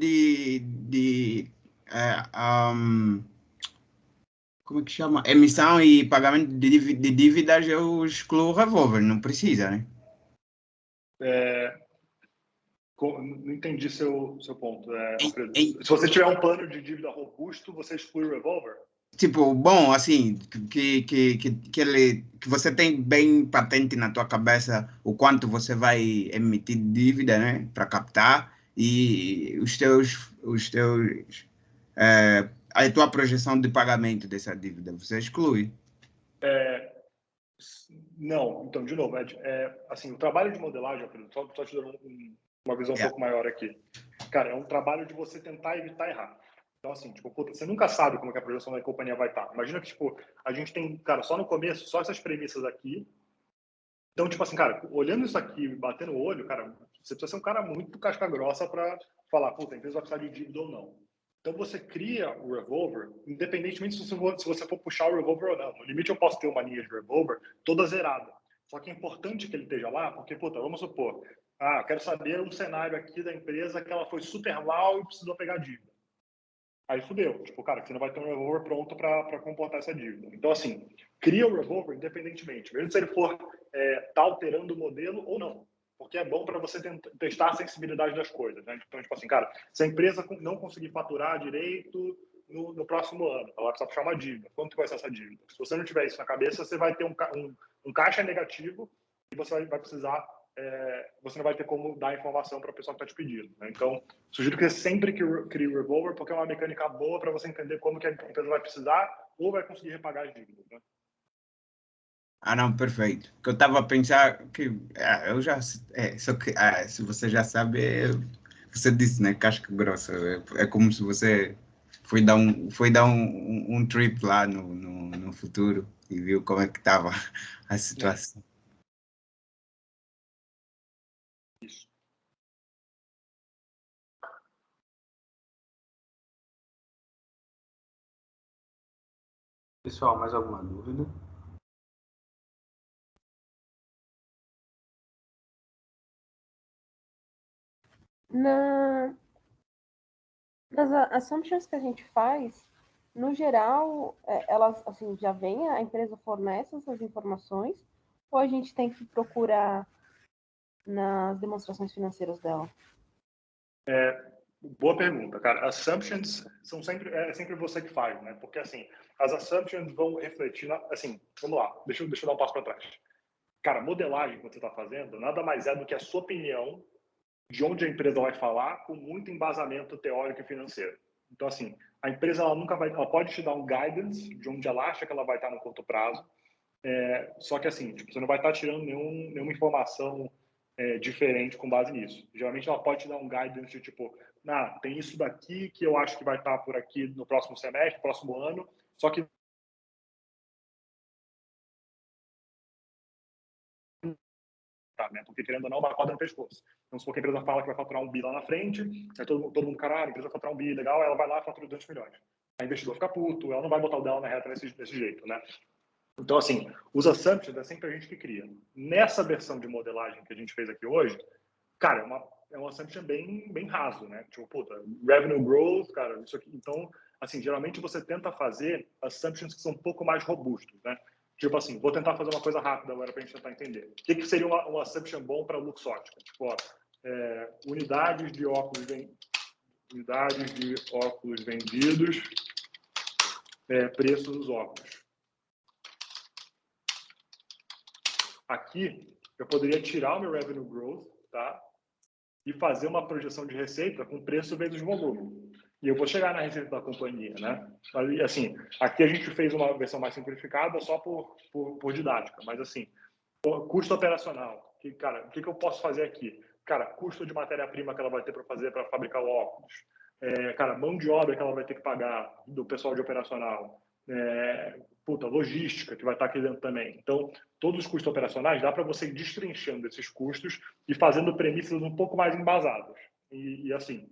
como é que chama? Emissão e pagamento de dívidas, eu excluo o revólver, não precisa, né? Não entendi seu ponto. Se você tiver um plano de dívida robusto, você exclui o revolver? Tipo, bom, assim, que você tem bem patente na tua cabeça o quanto você vai emitir de dívida, né, para captar, e a tua projeção de pagamento dessa dívida, você exclui. Não, então, de novo, assim, o trabalho de modelagem, só te dando uma visão um pouco maior aqui. Cara, é um trabalho de você tentar evitar errar. Então, assim, tipo, puta, você nunca sabe como que a projeção da companhia vai estar. Imagina que, tipo, a gente tem, cara, só no começo, só essas premissas aqui. Então, tipo assim, cara, olhando isso aqui, batendo o olho, cara, você precisa ser um cara muito casca grossa para falar, puta, a empresa vai precisar de dívida ou não. Então, você cria o revolver, independentemente se você for puxar o revolver ou não. No limite, eu posso ter uma linha de revolver toda zerada. Só que é importante que ele esteja lá, porque, puta, vamos supor, quero saber um cenário aqui da empresa que ela foi super mal e precisou pegar dívida. Aí fudeu. Tipo, cara, você não vai ter um revolver pronto para comportar essa dívida. Então, assim, cria o revolver independentemente, mesmo se ele for tá alterando o modelo ou não. Porque é bom para você testar a sensibilidade das coisas, né? Então, tipo assim, cara, se a empresa não conseguir faturar direito no próximo ano, ela precisa puxar uma dívida. Quanto vai ser essa dívida? Se você não tiver isso na cabeça, você vai ter um caixa negativo e você vai precisar, você não vai ter como dar informação para a pessoa que está te pedindo, né? Então, sugiro que você sempre crie o revolver, porque é uma mecânica boa para você entender como que a empresa vai precisar ou vai conseguir repagar as dívidas, né? Não, perfeito. Que eu estava a pensar que eu já, só que se você já sabe, você disse, né, casca grossa. É como se você foi dar um trip lá no futuro e viu como é que estava a situação. Isso. Pessoal, mais alguma dúvida? Nas assumptions que a gente faz, no geral, elas assim já vem, a empresa fornece essas informações, ou a gente tem que procurar nas demonstrações financeiras dela? Boa pergunta, cara. Assumptions são sempre você que faz, né? Porque assim, as assumptions vão refletir assim, vamos lá, deixa eu dar um passo para trás. Cara, modelagem que você está fazendo nada mais é do que a sua opinião de onde a empresa vai falar com muito embasamento teórico e financeiro. Então, assim, a empresa ela pode te dar um guidance de onde ela acha que ela vai estar no curto prazo, só que assim, tipo, você não vai estar tirando nenhuma informação diferente com base nisso. Geralmente ela pode te dar um guidance de tipo, tem isso daqui que eu acho que vai estar por aqui no próximo semestre, no próximo ano, só que né? Porque querendo ou não, uma corda no pescoço. Então, se for que a empresa fala que vai faturar um bi lá na frente, aí todo mundo, caralho, a empresa vai faturar um bi, legal, ela vai lá e fatura 200 milhões. A investidor fica puto, ela não vai botar o dela na reta desse jeito, né? Então, assim, os assumptions é sempre a gente que cria. Nessa versão de modelagem que a gente fez aqui hoje, cara, é um assumption bem raso, né? Tipo, puta, revenue growth, cara, isso aqui. Então, assim, geralmente você tenta fazer assumptions que são um pouco mais robustos, né? Tipo assim, vou tentar fazer uma coisa rápida agora para a gente tentar entender. O que seria um assumption bom para Luxótica? Tipo, ó, unidades de óculos vendidos, preço dos óculos. Aqui, eu poderia tirar o meu revenue growth, tá? E fazer uma projeção de receita com preço vezes volume. E eu vou chegar na receita da companhia, né? Assim, aqui a gente fez uma versão mais simplificada só por didática, mas assim, custo operacional. Cara, o que eu posso fazer aqui? Cara, custo de matéria-prima que ela vai ter para fazer para fabricar o óculos. Cara, mão de obra que ela vai ter que pagar do pessoal de operacional. Logística que vai estar aqui dentro também. Então, todos os custos operacionais dá para você ir destrinchando esses custos e fazendo premissas um pouco mais embasadas. E assim,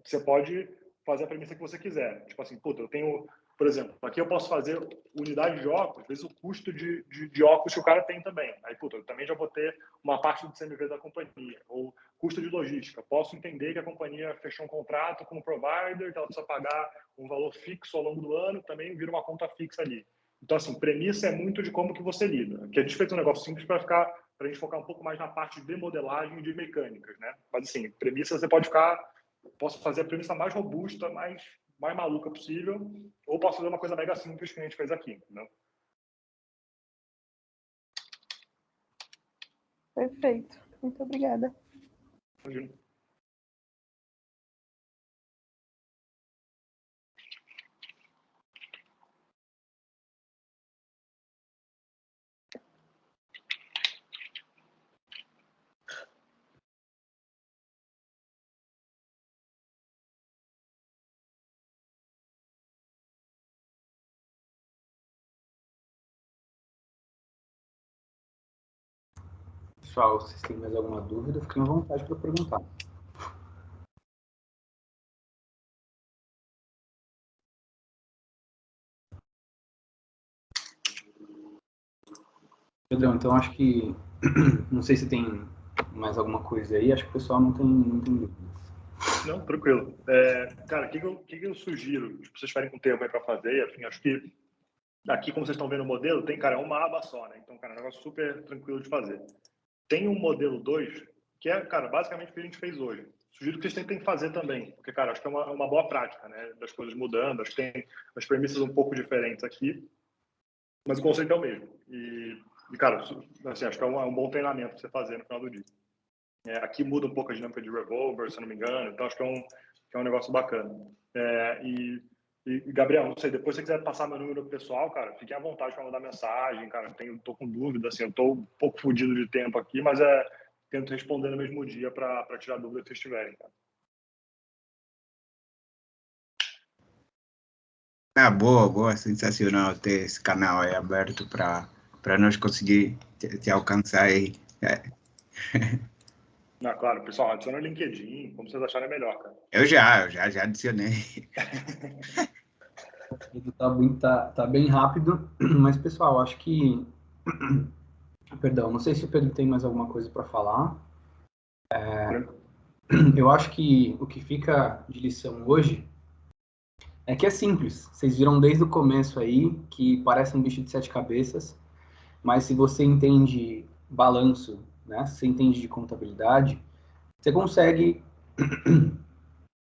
você pode fazer a premissa que você quiser. Tipo assim, eu tenho, por exemplo, aqui eu posso fazer unidade de óculos, vezes o custo de óculos que o cara tem também. Aí, eu também já vou ter uma parte do CMV da companhia. Ou custo de logística. Posso entender que a companhia fechou um contrato com o provider, que ela precisa pagar um valor fixo ao longo do ano, também vira uma conta fixa ali. Então, assim, premissa é muito de como que você lida. Aqui a gente fez um negócio simples para a gente focar um pouco mais na parte de modelagem e de mecânicas, né? Mas, assim, premissa você pode posso fazer a premissa mais robusta, mais maluca possível, ou posso fazer uma coisa mega simples que a gente fez aqui, entendeu? Perfeito. Muito obrigada. Imagina. Pessoal, se vocês têm mais alguma dúvida, fiquem à vontade para perguntar. Pedrão, então acho que... Não sei se tem mais alguma coisa aí, acho que o pessoal não tem dúvidas. Não, tranquilo. Cara, o que eu sugiro? Se vocês tiverem com tempo aí para fazer, assim, acho que aqui, como vocês estão vendo o modelo, tem, cara, uma aba só, né? Então, cara, é um negócio super tranquilo de fazer. Tem um modelo 2, que é, cara, basicamente o que a gente fez hoje. Sugiro que vocês tentem fazer também, porque, cara, acho que é uma boa prática, né? Das coisas mudando, acho que tem as premissas um pouco diferentes aqui, mas o conceito é o mesmo. E cara, assim, acho que é um bom treinamento para você fazer no final do dia. Aqui muda um pouco a dinâmica de revolver, se eu não me engano, então acho que é um negócio bacana. E Gabriel, não sei, depois se você quiser passar meu número pessoal, cara, fique à vontade para mandar mensagem, cara, tô com dúvida, assim, eu tô um pouco fodido de tempo aqui, mas tento responder no mesmo dia para tirar dúvida que vocês tiverem, cara. Boa, sensacional ter esse canal aí aberto para nós conseguir te alcançar aí. Claro, pessoal, adiciona o LinkedIn, como vocês acharem melhor, cara. Eu já adicionei. Tá bem rápido, mas, pessoal, acho que... Perdão, não sei se o Pedro tem mais alguma coisa para falar. Eu acho que o que fica de lição hoje é que é simples. Vocês viram desde o começo aí que parece um bicho de 7 cabeças, mas se você entende balanço, né? Se você entende de contabilidade, você consegue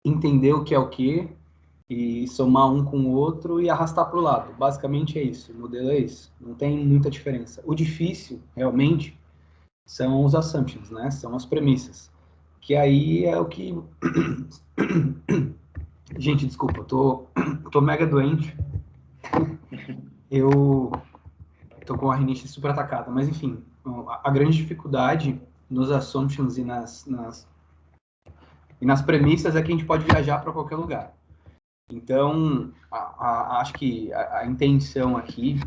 entender o que é o que e somar um com o outro e arrastar para o lado. Basicamente é isso, o modelo é isso. Não tem muita diferença. O difícil, realmente, são os assumptions, né? São as premissas. Que aí é o que... Gente, desculpa, eu tô mega doente. Eu tô com a rinite super atacada, mas enfim, a grande dificuldade nos assumptions e nas premissas é que a gente pode viajar para qualquer lugar. Então, acho que a intenção aqui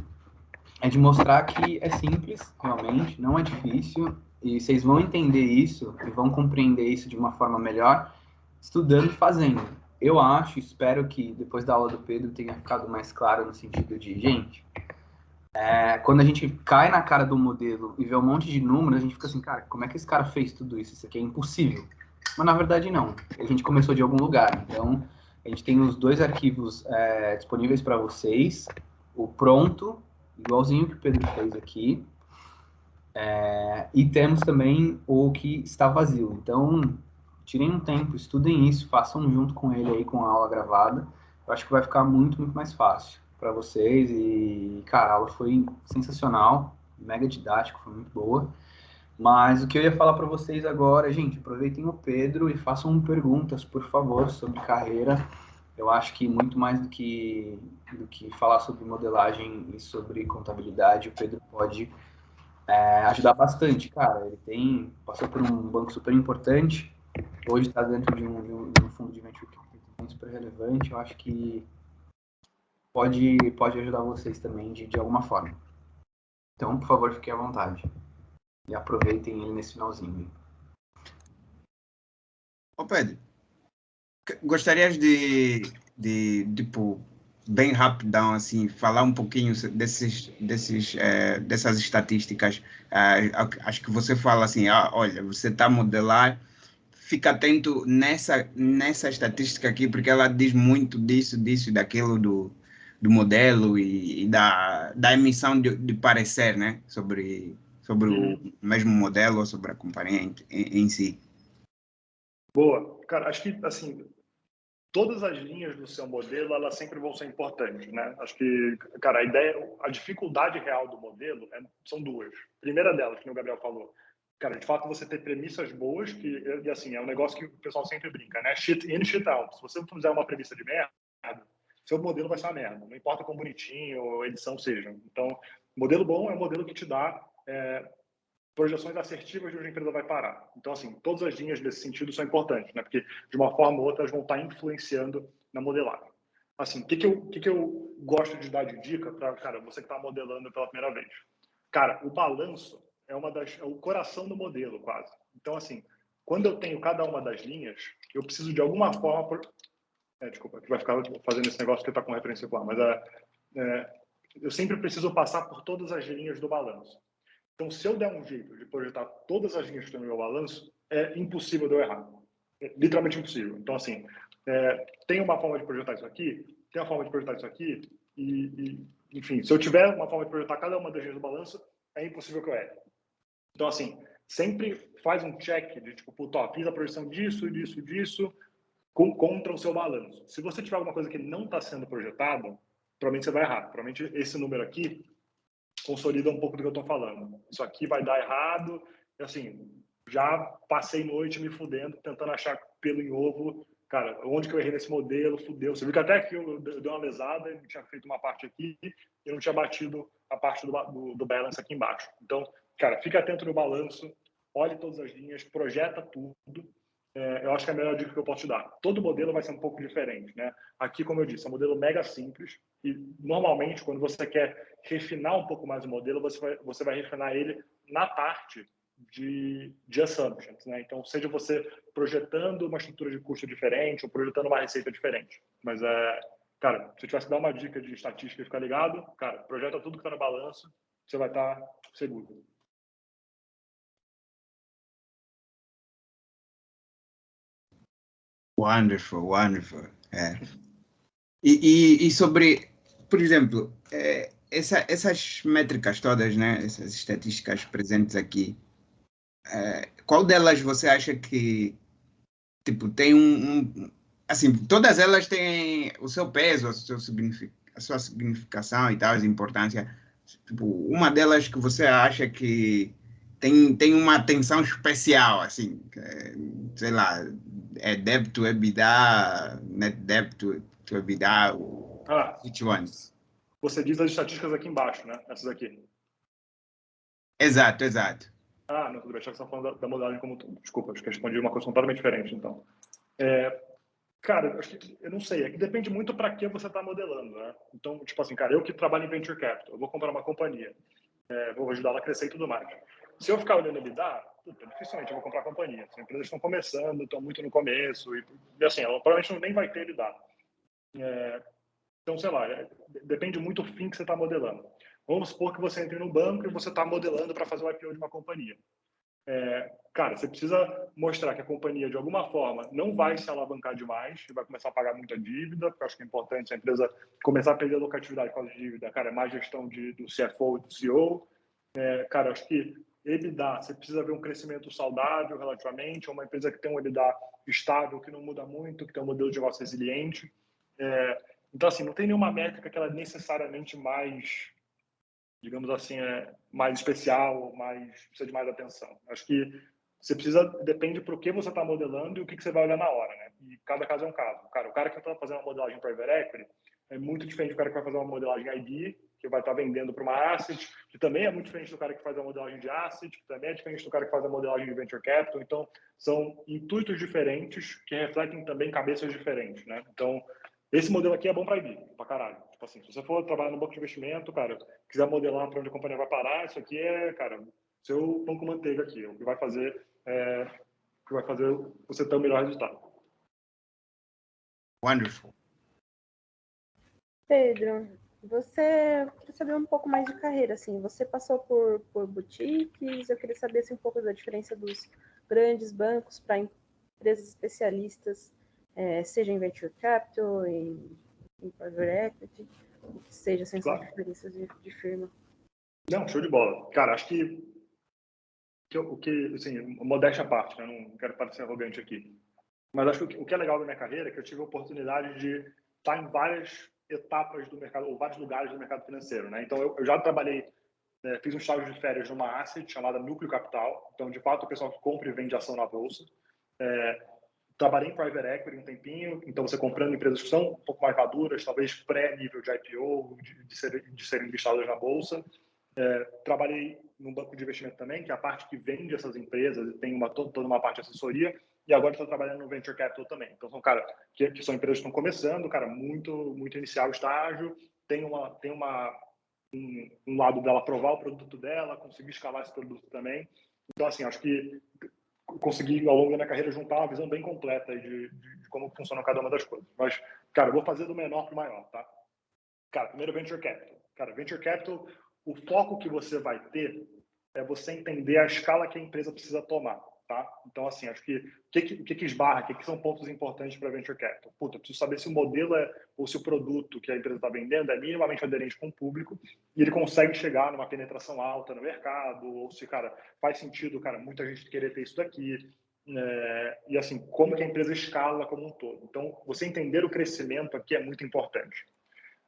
é de mostrar que é simples, realmente, não é difícil, e vocês vão entender isso e vão compreender isso de uma forma melhor estudando e fazendo. Eu acho, espero que depois da aula do Pedro tenha ficado mais claro no sentido de, gente, quando a gente cai na cara do modelo e vê um monte de números, a gente fica assim, cara, como é que esse cara fez tudo isso? Isso aqui é impossível. Mas na verdade não. A gente começou de algum lugar. Então, a gente tem os dois arquivos disponíveis para vocês. O pronto, igualzinho que o Pedro fez aqui. E temos também o que está vazio. Então, tirem um tempo, estudem isso, façam junto com ele aí com a aula gravada. Eu acho que vai ficar muito, muito mais fácil para vocês. E, cara, a aula foi sensacional, mega didático, foi muito boa. Mas o que eu ia falar para vocês agora, gente, aproveitem o Pedro e façam perguntas, por favor, sobre carreira. Eu acho que muito mais do que falar sobre modelagem e sobre contabilidade, o Pedro pode ajudar bastante, cara. Ele passou por um banco super importante, hoje está dentro de um fundo de venture capital super relevante. Eu acho que pode ajudar vocês também de alguma forma. Então, por favor, fiquem à vontade. E aproveitem ele nesse finalzinho. Ô Pedro, gostarias de tipo, bem rapidão, assim, falar um pouquinho dessas estatísticas? Acho que você fala assim, olha, você está a modelar, fica atento nessa estatística aqui, porque ela diz muito disso e daquilo do modelo e da emissão de parecer, né? Sobre o mesmo modelo ou sobre a companhia em si. Boa. Cara, acho que, assim, todas as linhas do seu modelo, elas sempre vão ser importantes, né? Acho que, cara, a dificuldade real do modelo são duas. A primeira delas, que o Gabriel falou, cara, de fato, você ter premissas boas, e assim, é um negócio que o pessoal sempre brinca, né? Shit in, shit out. Se você fizer uma premissa de merda, seu modelo vai ser uma merda. Não importa quão bonitinho ou edição seja. Então, modelo bom é um modelo que te dá projeções assertivas de onde a empresa vai parar. Então, assim, todas as linhas desse sentido são importantes, né? Porque, de uma forma ou outra, elas vão estar influenciando na modelagem. Assim, o que eu gosto de dar de dica para, cara, você que está modelando pela primeira vez? Cara, o balanço é o coração do modelo, quase. Então, assim, quando eu tenho cada uma das linhas, eu preciso de alguma forma... desculpa, que vai ficar fazendo esse negócio que está com referência lá, mas eu sempre preciso passar por todas as linhas do balanço. Então, se eu der um jeito de projetar todas as linhas que estão no meu balanço, é impossível de eu errar. É literalmente impossível. Então, assim, tem uma forma de projetar isso aqui, tem uma forma de projetar isso aqui, enfim, se eu tiver uma forma de projetar cada uma das linhas do balanço, é impossível que eu erre. Então, assim, sempre faz um check de, tipo, puta, fiz a projeção disso, disso, disso, contra o seu balanço. Se você tiver alguma coisa que não está sendo projetada, provavelmente você vai errar. Provavelmente esse número aqui consolida um pouco do que eu estou falando. Isso aqui vai dar errado. Assim, já passei noite me fudendo, tentando achar pelo em ovo. Cara, onde que eu errei nesse modelo? Fudeu. Você viu que até aqui eu dei uma lesada, eu tinha feito uma parte aqui e não tinha batido a parte do balance aqui embaixo. Então, cara, fica atento no balanço, olhe todas as linhas, projeta tudo. Eu acho que é a melhor dica que eu posso te dar. Todo modelo vai ser um pouco diferente, né? Aqui, como eu disse, é um modelo mega simples e, normalmente, quando você quer refinar um pouco mais o modelo, você vai refinar ele na parte de assumptions, né? Então, seja você projetando uma estrutura de custo diferente ou projetando uma receita diferente. Mas, cara, se eu tivesse que dar uma dica de estatística e ficar ligado, cara, projeta tudo que está no balanço, você vai estar seguro. Wonderful, wonderful. E sobre, por exemplo, essas métricas todas, né, essas estatísticas presentes aqui, qual delas você acha que, tipo, tem assim, todas elas têm o seu peso, a sua significação e tal, a importância. Tipo, uma delas que você acha que tem uma atenção especial, assim, sei lá, é debt to EBITDA, net debt to EBITDA, which ones? Você diz as estatísticas aqui embaixo, né? Essas aqui. Exato, exato. Não, tudo bem. Acho que você está falando da modelagem como tudo. Desculpa, acho que eu respondi uma coisa completamente diferente, então. Cara, acho que, eu não sei. É que depende muito para que você está modelando, né? Então, tipo assim, cara, eu que trabalho em Venture Capital, eu vou comprar uma companhia, vou ajudar ela a crescer e tudo mais. Se eu ficar olhando EBITDA, dificilmente eu vou comprar a companhia. As empresas estão começando, estão muito no começo, e assim, ela provavelmente nem vai ter EBITDA. Então, sei lá, depende muito do fim que você está modelando. Vamos supor que você entre no banco e você está modelando para fazer o IPO de uma companhia. Cara, você precisa mostrar que a companhia, de alguma forma, não vai se alavancar demais e vai começar a pagar muita dívida, porque eu acho que é importante a empresa começar a perder a lucratividade por causa de dívida. Cara, é mais gestão do CFO e do CEO. Cara, acho que EBITDA, você precisa ver um crescimento saudável relativamente, uma empresa que tem um EBITDA estável, que não muda muito, que tem um modelo de negócio resiliente. Então, assim, não tem nenhuma métrica que ela necessariamente mais, digamos assim, mais especial, precisa de mais atenção. Acho que você precisa, depende para o que você está modelando e o que você vai olhar na hora, né? E cada caso é um caso. Cara, o cara que está fazendo uma modelagem private equity é muito diferente do cara que vai fazer uma modelagem IB, que vai estar vendendo para uma asset, que também é muito diferente do cara que faz a modelagem de asset, que também é diferente do cara que faz a modelagem de venture capital. Então, são intuitos diferentes que refletem também cabeças diferentes, né? Então, esse modelo aqui é bom para IB, para caralho. Tipo assim, se você for trabalhar no banco de investimento, cara, quiser modelar para onde a companhia vai parar, isso aqui cara, seu pão com manteiga aqui, o que vai fazer você ter o melhor resultado. Wonderful. Pedro, você queria saber um pouco mais de carreira, assim, você passou por boutiques, eu queria saber assim, um pouco da diferença dos grandes bancos para empresas especialistas, seja em venture capital, em private equity, o que seja, sem essas diferenças de firma. Não, show de bola. Cara, acho que assim, modéstia à parte, né? Não quero parecer arrogante aqui. Mas acho que o que é legal da minha carreira é que eu tive a oportunidade de estar em várias etapas do mercado, ou vários lugares do mercado financeiro, né? Então, eu já trabalhei, fiz um estágio de férias numa asset chamada Núcleo Capital. Então, de fato, o pessoal que compra e vende ação na bolsa. Trabalhei em private equity um tempinho, então você comprando empresas que são um pouco mais maduras, talvez pré-nível de IPO, de serem listadas na bolsa. Trabalhei num banco de investimento também, que é a parte que vende essas empresas e tem toda uma parte de assessoria. E agora estou trabalhando no Venture Capital também. Então, são, cara, que são empresas que estão começando, cara, muito inicial o estágio, tem uma um lado dela provar o produto dela, conseguir escalar esse produto também. Então, assim, acho que consegui, ao longo da minha carreira, juntar uma visão bem completa aí de como funciona cada uma das coisas. Mas, cara, eu vou fazer do menor para o maior, tá? Cara, primeiro Venture Capital. Cara, Venture Capital, o foco que você vai ter é você entender a escala que a empresa precisa tomar, tá? Então, assim, acho que o que esbarra, o que são pontos importantes para Venture Capital? Puta, eu preciso saber se o modelo ou se o produto que a empresa está vendendo é minimamente aderente com o público e ele consegue chegar numa penetração alta no mercado, ou se, cara, faz sentido, cara, muita gente querer ter isso daqui. E, assim, como que a empresa escala como um todo. Então, você entender o crescimento aqui é muito importante.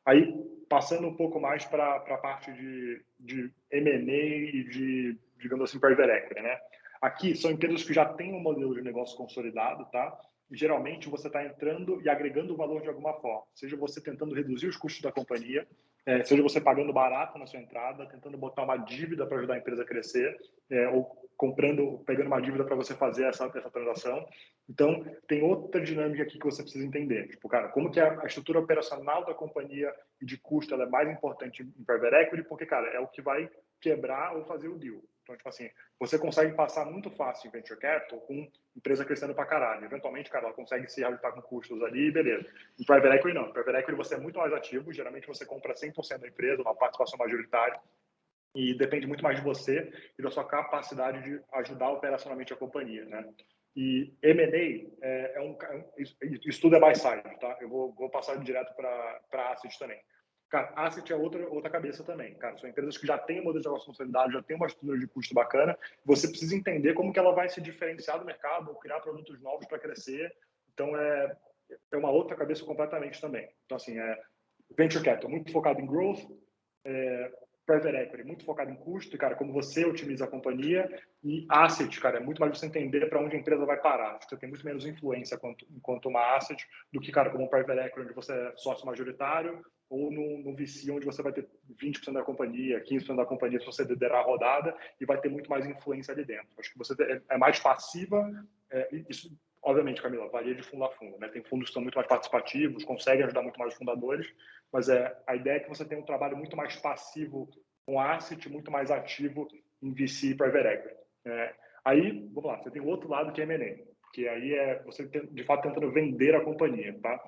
Aí, passando um pouco mais para a parte de M&A e de, digamos assim, private equity, né? Aqui são empresas que já têm um modelo de negócio consolidado, tá? E geralmente você está entrando e agregando valor de alguma forma. Seja você tentando reduzir os custos da companhia, seja você pagando barato na sua entrada, tentando botar uma dívida para ajudar a empresa a crescer, ou pegando uma dívida para você fazer essa transação. Então, tem outra dinâmica aqui que você precisa entender. Tipo, cara, como que a estrutura operacional da companhia e de custo ela é mais importante em private equity, porque, cara, é o que vai quebrar ou fazer o deal. Então, tipo assim, você consegue passar muito fácil em venture capital com empresa crescendo pra caralho. Eventualmente, cara, ela consegue se ajustar com custos ali, beleza. Em private equity, não. Em private equity, você é muito mais ativo. Geralmente, você compra 100% da empresa, uma participação majoritária. E depende muito mais de você e da sua capacidade de ajudar operacionalmente a companhia, né? E M&A isso tudo é buy side, tá? Eu vou passar direto para asset também. Cara, asset é outra cabeça também, cara. São empresas que já têm um modelo de negócio consolidado, já têm uma estrutura de custo bacana. Você precisa entender como que ela vai se diferenciar do mercado, ou criar produtos novos para crescer. Então, é uma outra cabeça completamente também. Então, assim, venture capital, muito focado em growth, private equity, muito focado em custo, cara, como você otimiza a companhia, e asset, cara, é muito mais você entender para onde a empresa vai parar. Você tem muito menos influência enquanto uma asset do que, cara, como um private equity, onde você é sócio majoritário, ou no VC, onde você vai ter 20% da companhia, 15% da companhia, se você liderar a rodada, e vai ter muito mais influência ali dentro. Acho que você é mais passiva, isso, obviamente, Camila, varia de fundo a fundo, né? Tem fundos que são muito mais participativos, conseguem ajudar muito mais os fundadores, mas a ideia é que você tem um trabalho muito mais passivo com asset, muito mais ativo em VC e private equity. Aí, vamos lá, você tem o outro lado que é M&A, que aí é você, de fato, tentando vender a companhia, tá?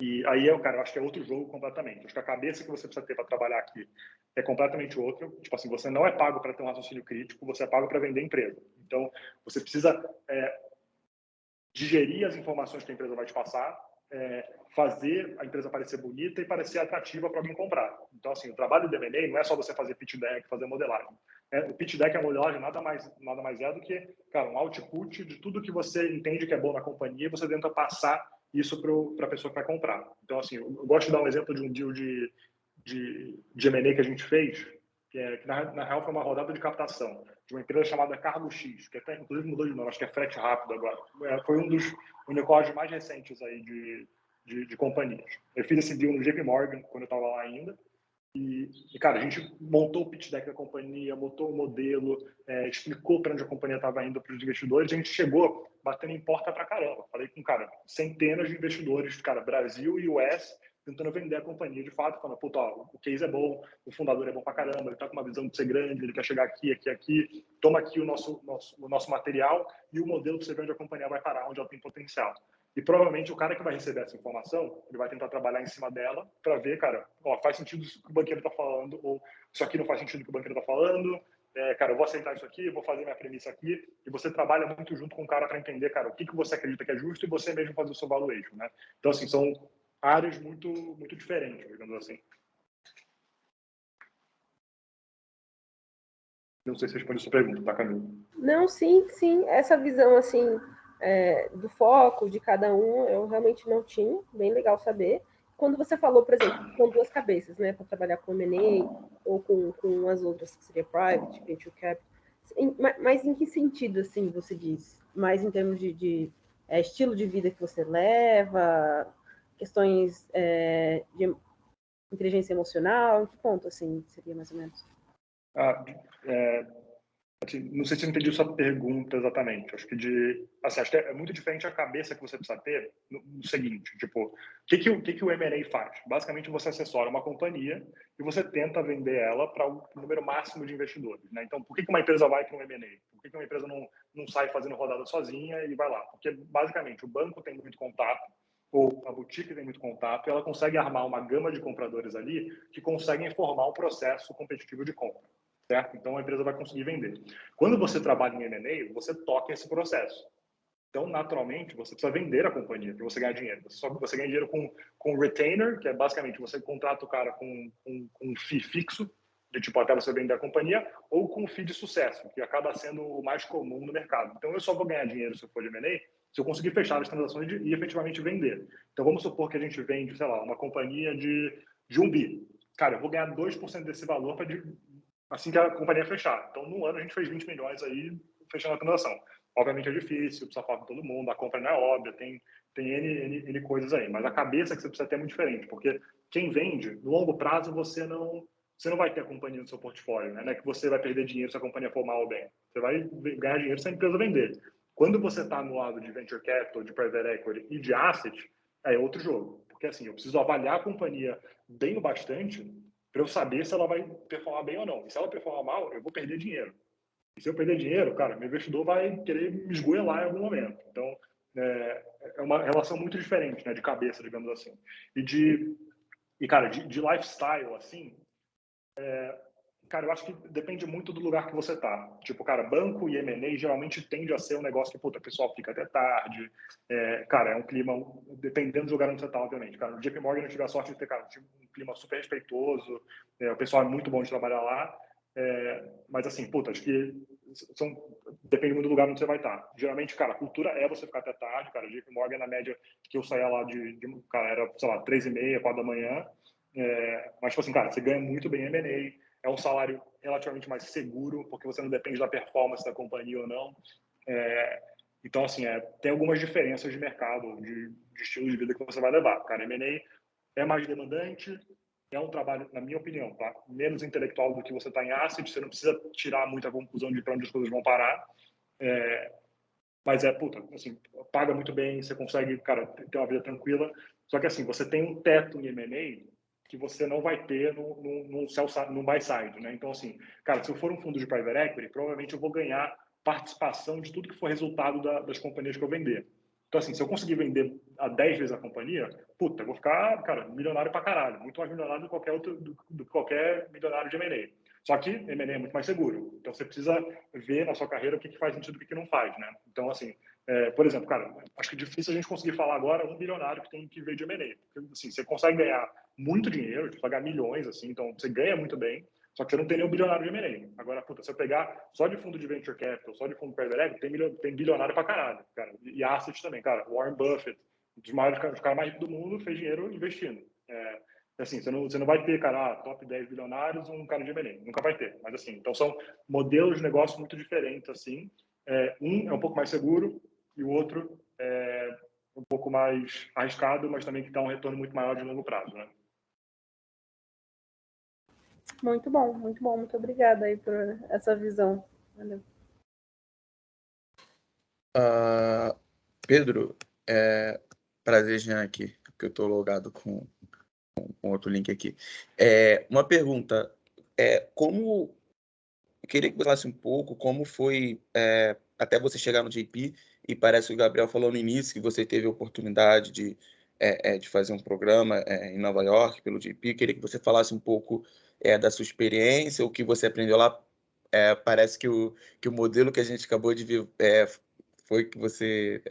E aí, cara, eu acho que é outro jogo completamente. Acho que a cabeça que você precisa ter para trabalhar aqui é completamente outra. Tipo assim, você não é pago para ter um raciocínio crítico, você é pago para vender empresa. Então, você precisa digerir as informações que a empresa vai te passar, fazer a empresa parecer bonita e parecer atrativa para alguém comprar. Então, assim, o trabalho do M&A não é só você fazer pitch deck, fazer modelagem. O pitch deck é a modelagem nada mais é do que, cara, um output de tudo que você entende que é bom na companhia e você tenta passar isso para a pessoa que vai comprar. Então, assim, eu gosto de dar um exemplo de um deal de M&A que a gente fez, que na real foi uma rodada de captação de uma empresa chamada Cargo X, que até inclusive mudou de nome, acho que é frete rápido agora. Foi um dos unicórnios mais recentes aí de companhias. Eu fiz esse deal no JP Morgan, quando eu estava lá ainda, e, cara, a gente montou o pitch deck da companhia, montou o modelo, explicou para onde a companhia estava indo para os investidores, a gente chegou batendo em porta pra caramba. Falei com, cara, centenas de investidores, cara, Brasil e US, tentando vender a companhia de fato, falando, puta, ó, o case é bom, o fundador é bom pra caramba, ele tá com uma visão de ser grande, ele quer chegar aqui, toma aqui o nosso material e o modelo para você ver onde a companhia vai parar, onde ela tem potencial. E provavelmente o cara que vai receber essa informação, ele vai tentar trabalhar em cima dela para ver, cara, ó, faz sentido isso que o banqueiro está falando, ou isso aqui não faz sentido o que o banqueiro está falando, cara, eu vou aceitar isso aqui, vou fazer minha premissa aqui, e você trabalha muito junto com o cara para entender, cara, o que você acredita que é justo e você mesmo fazer o seu valuation, né? Então, assim, são áreas muito, muito diferentes, digamos assim. Não sei se responde a sua pergunta, tá, Camila? Não, sim. Essa visão, assim, do foco de cada um, eu realmente não tinha. Bem legal saber. Quando você falou, por exemplo, com duas cabeças, né, para trabalhar com M&A ou com as outras, que seria private, venture capital, mas em que sentido, assim, você diz? Mais em termos de estilo de vida que você leva, questões de inteligência emocional, em que ponto, assim, seria mais ou menos? Assim, não sei se eu entendi sua pergunta exatamente. Acho que é muito diferente a cabeça que você precisa ter no seguinte, tipo, o que o M&A faz? Basicamente, você assessora uma companhia e você tenta vender ela para o número máximo de investidores, né? Então, por que uma empresa vai para um M&A? Por que uma empresa não sai fazendo rodada sozinha e vai lá? Porque, basicamente, o banco tem muito contato, ou a boutique tem muito contato, e ela consegue armar uma gama de compradores ali que conseguem formar um processo competitivo de compra. Certo? Então, a empresa vai conseguir vender. Quando você trabalha em M&A, você toca esse processo. Então, naturalmente, você precisa vender a companhia para você ganhar dinheiro. Você ganha dinheiro com retainer, que é basicamente você contrata o cara com um fee fixo, de tipo até você vender a companhia, ou com um fee de sucesso, que acaba sendo o mais comum no mercado. Então, eu só vou ganhar dinheiro se eu for de M&A se eu conseguir fechar as transações e efetivamente vender. Então, vamos supor que a gente vende, sei lá, uma companhia de 1 bi. Cara, eu vou ganhar 2% desse valor assim que a companhia fechar. Então, no ano, a gente fez 20 milhões aí fechando a transação. Obviamente é difícil, precisa falar com todo mundo, a compra não é óbvia, tem N coisas aí. Mas a cabeça que você precisa ter é muito diferente, porque quem vende, no longo prazo, você não vai ter a companhia no seu portfólio, né? Não é que você vai perder dinheiro se a companhia for mal ou bem. Você vai ganhar dinheiro se a empresa vender. Quando você está no lado de venture capital, de private equity e de asset, é outro jogo. Porque assim, eu preciso avaliar a companhia bem o bastante para eu saber se ela vai performar bem ou não. E se ela performar mal, eu vou perder dinheiro. E se eu perder dinheiro, cara, meu investidor vai querer me esgoelar em algum momento. Então, é uma relação muito diferente, né, de cabeça, digamos assim. Cara, de lifestyle, assim, cara, eu acho que depende muito do lugar que você tá. Tipo, cara, banco e M&A geralmente tende a ser um negócio que, puta, o pessoal fica até tarde. Cara, é um clima, dependendo do lugar onde você tá, obviamente. Cara, no JP Morgan eu tive a sorte de ter, cara, um clima super respeitoso. O pessoal é muito bom de trabalhar lá. Mas assim, puta, acho que depende muito do lugar onde você vai estar. Geralmente, cara, a cultura é você ficar até tarde. Cara, JP Morgan, na média, que eu saía lá cara, era, sei lá, 3h30, 4 da manhã. Mas, tipo assim, cara, você ganha muito bem M&A. É um salário relativamente mais seguro, porque você não depende da performance da companhia ou não. Então, assim, tem algumas diferenças de mercado, de estilo de vida que você vai levar. Cara, M&A é mais demandante, é um trabalho, na minha opinião, tá? Menos intelectual do que você está em asset, você não precisa tirar muita conclusão de para onde as coisas vão parar. Mas puta, assim, paga muito bem, você consegue, cara, ter uma vida tranquila. Só que, assim, você tem um teto em M&A que você não vai ter no buy side, né? Então, assim, cara, se eu for um fundo de private equity, provavelmente eu vou ganhar participação de tudo que for resultado das companhias que eu vender. Então, assim, se eu conseguir vender a 10 vezes a companhia, puta, eu vou ficar, cara, milionário pra caralho. Muito mais milionário do que qualquer outro, do que qualquer milionário de M&A. Só que M&A é muito mais seguro. Então, você precisa ver na sua carreira o que faz sentido e o que não faz, né? Então, assim, por exemplo, cara, acho que é difícil a gente conseguir falar agora um bilionário que tem que ver de M&A. Porque, assim, você consegue ganhar muito dinheiro, de pagar milhões, assim, então você ganha muito bem, só que você não tem nenhum bilionário de M&A. Agora, puta, se eu pegar só de fundo de venture capital, só de fundo private equity, tem bilionário pra caralho, cara. E asset também, cara. Warren Buffett, os caras mais ricos do mundo, fez dinheiro investindo. Assim, você não vai ter, cara, top 10 bilionários, um cara de M&A. Nunca vai ter. Mas, assim, então são modelos de negócio muito diferentes, assim. Um é um pouco mais seguro e o outro é um pouco mais arriscado, mas também que dá um retorno muito maior de longo prazo, né? Muito bom, muito bom. Muito obrigada aí por essa visão. Valeu. Pedro, prazer, Jean, aqui, porque eu estou logado com outro link aqui. Uma pergunta, eu queria que você falasse um pouco como foi até você chegar no JP, e parece que o Gabriel falou no início que você teve a oportunidade de fazer um programa em Nova York pelo JP. Eu queria que você falasse um pouco da sua experiência, o que você aprendeu lá. Parece que o modelo que a gente acabou de ver foi que você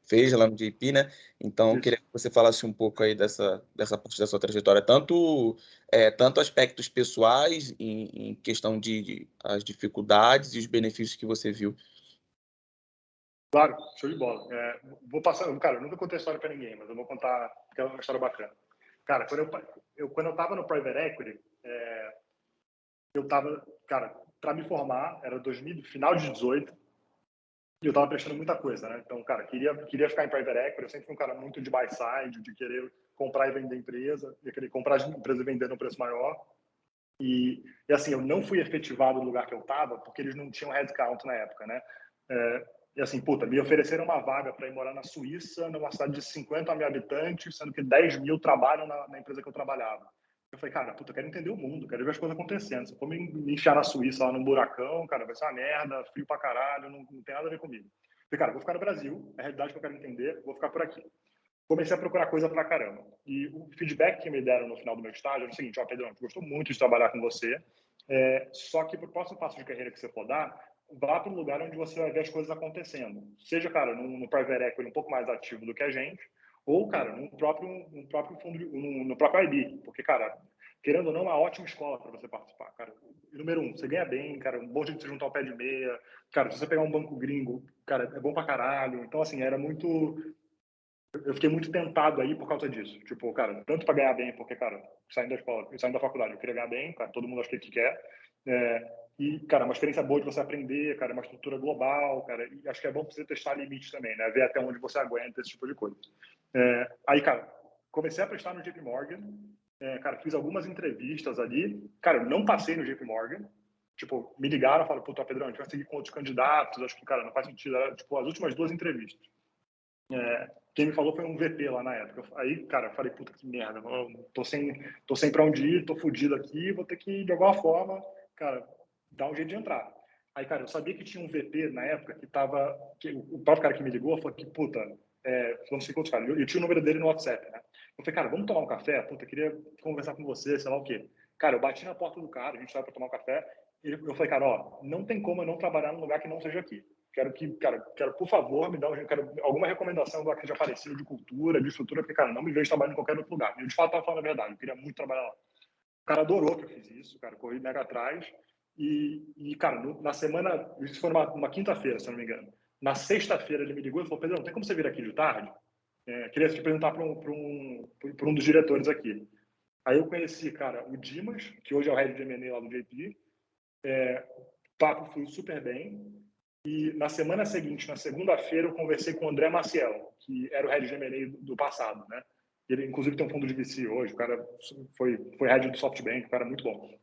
fez lá no JP, né? Então, eu queria que você falasse um pouco aí dessa parte da sua trajetória, tanto aspectos pessoais, em questão de as dificuldades e os benefícios que você viu. Claro, show de bola. Vou passar, cara, eu nunca contei a história para ninguém, mas eu vou contar porque é uma história bacana. Cara, quando eu tava no private equity, eu tava, cara, para me formar, era final de 18, e eu tava prestando muita coisa, né? Então, cara, queria ficar em private equity, eu sempre fui um cara muito de buy side, de querer comprar e vender empresa, de querer comprar as empresas e vender no preço maior. E assim, eu não fui efetivado no lugar que eu estava porque eles não tinham headcount na época, né? E assim, puta, me ofereceram uma vaga para ir morar na Suíça, numa cidade de 50 mil habitantes, sendo que 10 mil trabalham na empresa que eu trabalhava. Eu falei, cara, puta, eu quero entender o mundo, quero ver as coisas acontecendo. Se eu for me enfiar na Suíça, lá num buracão, cara, vai ser uma merda, frio pra caralho, não tem nada a ver comigo. Eu falei, cara, vou ficar no Brasil, é a realidade que eu quero entender, vou ficar por aqui. Comecei a procurar coisa pra caramba. E o feedback que me deram no final do meu estágio era o seguinte: ó, Pedrão, a gente gostou muito de trabalhar com você, só que pro próximo passo de carreira que você for dar, vá para um lugar onde você vai ver as coisas acontecendo. Seja, cara, no private equity um pouco mais ativo do que a gente, ou, cara, no próprio fundo, no próprio IB. Porque, cara, querendo ou não, é uma ótima escola para você participar, cara. Número um, você ganha bem, cara, um bom jeito de se juntar ao pé de meia. Cara, se você pegar um banco gringo, cara, é bom pra caralho. Então, assim, era muito... Eu fiquei muito tentado aí por causa disso. Tipo, cara, tanto para ganhar bem, porque, cara, saindo da escola, saindo da faculdade, eu queria ganhar bem, cara, todo mundo acha que quer. E, cara, uma experiência boa de você aprender, cara, uma estrutura global, cara, e acho que é bom pra você testar limites também, né? Ver até onde você aguenta esse tipo de coisa. Aí, cara, comecei a prestar no JP Morgan, cara, fiz algumas entrevistas ali, cara, eu não passei no JP Morgan, tipo, me ligaram, falaram, puta, Pedrão, a gente vai seguir com outros candidatos, acho que, cara, não faz sentido, era, tipo, as últimas 2 entrevistas. Quem me falou foi um VP lá na época. Aí, cara, eu falei, puta que merda, tô sem pra onde ir, tô fudido aqui, vou ter que, de alguma forma, cara, dar um jeito de entrar. Aí, cara, eu sabia que tinha um VP na época que o próprio cara que me ligou falou que, puta, não sei quantos caras, eu tinha o número dele no WhatsApp, né? Eu falei, cara, vamos tomar um café? Puta, queria conversar com você, sei lá o quê. Cara, eu bati na porta do cara, a gente saiu pra tomar um café, e eu falei, cara, ó, não tem como eu não trabalhar num lugar que não seja aqui. Quero por favor, me dar alguma recomendação do que já apareceu de cultura, de estrutura, porque, cara, não me vejo trabalhando em qualquer outro lugar. E eu, de fato, estava falando a verdade, eu queria muito trabalhar lá. O cara adorou que eu fiz isso, cara, corri mega atrás. E cara, na semana, isso foi numa quinta-feira, se eu não me engano. Na sexta-feira ele me ligou e falou, Pedro, não tem como você vir aqui de tarde? Queria te apresentar para um dos diretores aqui. Aí eu conheci, cara, o Dimas, que hoje é o head de M&A lá do JP. O papo foi super bem. E na semana seguinte, na segunda-feira, eu conversei com o André Maciel, que era o head de M&A do passado, né? Ele, inclusive, tem um fundo de VC hoje. O cara foi head do SoftBank, um cara muito bom.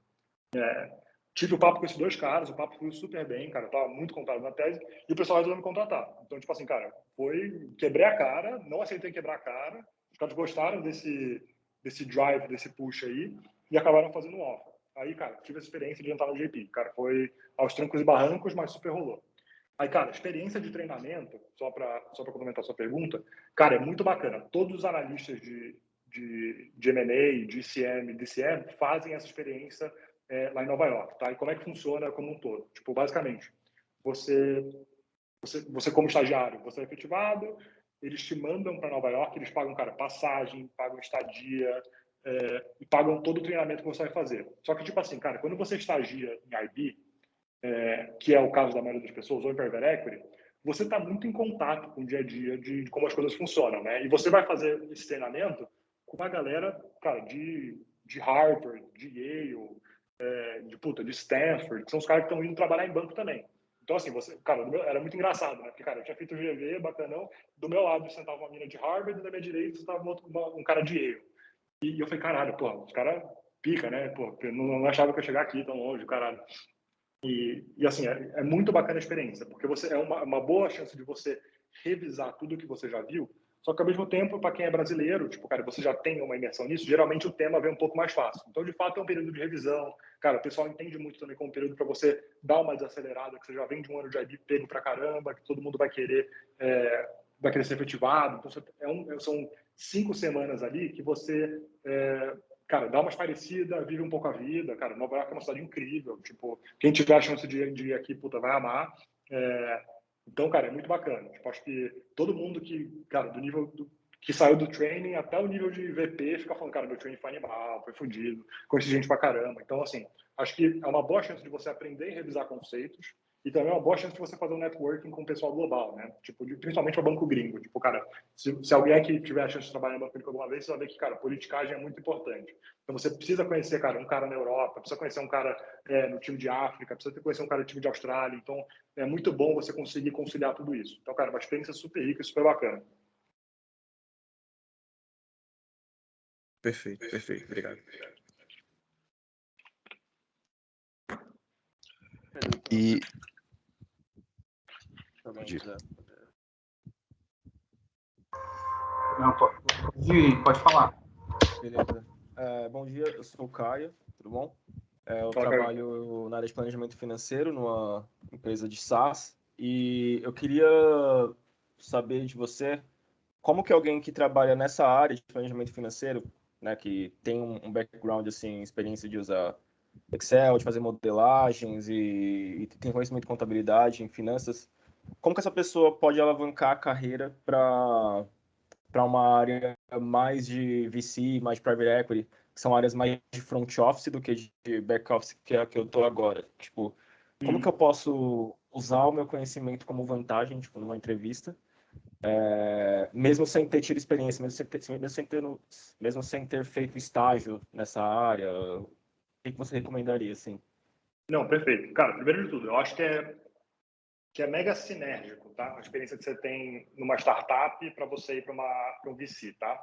Tive o papo com esses 2 caras, o papo foi super bem, cara. Eu tava muito contado na tese e o pessoal resolveu me contratar. Então, tipo assim, cara, quebrei a cara, não aceitei quebrar a cara. Os caras gostaram desse drive, desse push aí e acabaram fazendo um offer. Aí, cara, tive essa experiência de entrar no JP. Cara, foi aos trancos e barrancos, mas super rolou. Aí, cara, experiência de treinamento, só para complementar a sua pergunta, cara, é muito bacana. Todos os analistas de M&A, de ICM, DCM, fazem essa experiência lá em Nova York, tá? E como é que funciona como um todo? Tipo, basicamente, você como estagiário, você é efetivado, eles te mandam para Nova York, eles pagam, cara, passagem, pagam estadia, e pagam todo o treinamento que você vai fazer. Só que, tipo assim, cara, quando você estagia em IB, que é o caso da maioria das pessoas, ou em private equity, você está muito em contato com o dia a dia de como as coisas funcionam, né? E você vai fazer esse treinamento com uma galera, cara, de Harvard, de Yale, de Stanford, que são os caras que estão indo trabalhar em banco também. Então, assim, cara, era muito engraçado, né? Porque, cara, eu tinha feito o GV, bacanão, do meu lado sentava uma mina de Harvard e da minha direita sentava um cara de Yale. E eu falei, caralho, pô, os caras pica, né? Pô, eu não achava que eu ia chegar aqui tão longe, caralho. E assim, é muito bacana a experiência, porque é uma boa chance de você revisar tudo que você já viu, só que ao mesmo tempo, para quem é brasileiro, tipo, cara, você já tem uma imersão nisso, geralmente o tema vem um pouco mais fácil. Então, de fato, é um período de revisão. Cara, o pessoal entende muito também como um período para você dar uma desacelerada, que você já vem de um ano de IB pego pra caramba, que todo mundo vai querer ser efetivado. Então, são 5 semanas ali que você... cara, dá umas parecidas, vive um pouco a vida. Cara, Nova York é uma cidade incrível. Tipo, quem tiver a chance de ir aqui, puta, vai amar. Então, cara, é muito bacana. Tipo, acho que todo mundo cara, do nível que saiu do training até o nível de VP fica falando, cara, meu training foi animal, foi fodido, conheci gente pra caramba. Então, assim, acho que é uma boa chance de você aprender e revisar conceitos. E também é uma boa chance de você fazer um networking com o pessoal global, né? Tipo, principalmente para banco gringo. Tipo, cara, se alguém aqui tiver a chance de trabalhar em banco gringo alguma vez, você vai ver que, cara, politicagem é muito importante. Então, você precisa conhecer, cara, um cara na Europa, precisa conhecer um cara no time de África, precisa conhecer um cara no time de Austrália. Então, é muito bom você conseguir conciliar tudo isso. Então, cara, uma experiência super rica e super bacana. Perfeito. Obrigado. E Não, pode falar. Beleza. Bom dia, eu sou o Caio, tudo bom? Eu Fala, trabalho na área de planejamento financeiro numa empresa de SaaS e eu queria saber de você como que alguém que trabalha nessa área de planejamento financeiro, né, que tem um background, assim, experiência de usar Excel, de fazer modelagens e tem conhecimento de contabilidade em finanças, como que essa pessoa pode alavancar a carreira para uma área mais de VC, mais de private equity, que são áreas mais de front office do que de back office, que é a que eu tô agora. Tipo, como que eu posso usar o meu conhecimento como vantagem, tipo, numa entrevista, mesmo sem ter tido experiência, mesmo sem ter feito estágio nessa área? O que você recomendaria, assim? Não, perfeito. Cara, primeiro de tudo, eu acho que é mega sinérgico, tá? A experiência que você tem numa startup para você ir para um VC, tá?